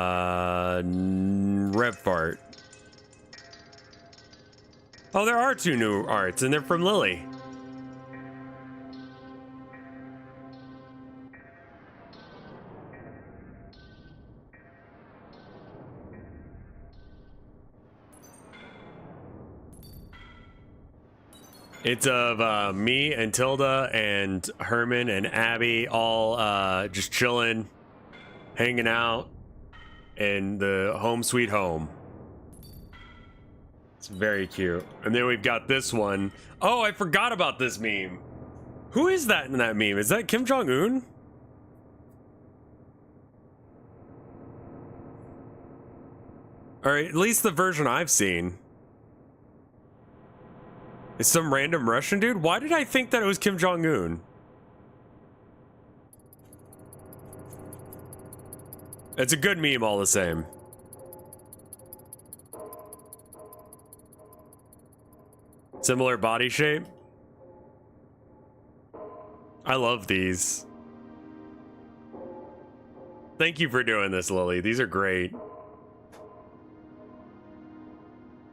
Oh, there are 2 new arts, and they're from Lily. It's of me and Tilda and Herman and Abby all just chilling, hanging out in the home sweet home. It's very cute. And then we've got this one. Oh, I forgot about this meme. Who is that in that meme? Is that Kim Jong-un? Or at least the version I've seen. It's some random Russian dude? Why did I think that it was Kim Jong-un? It's a good meme all the same. Similar body shape. I love these. Thank you for doing this, Lily. These are great.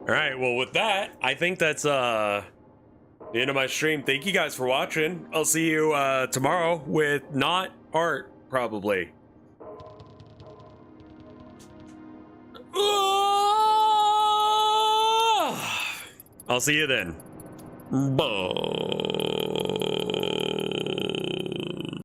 All right, well, with that, I think that's the end of my stream. Thank you guys for watching. I'll see you tomorrow with not art, probably. I'll see you then. Bye.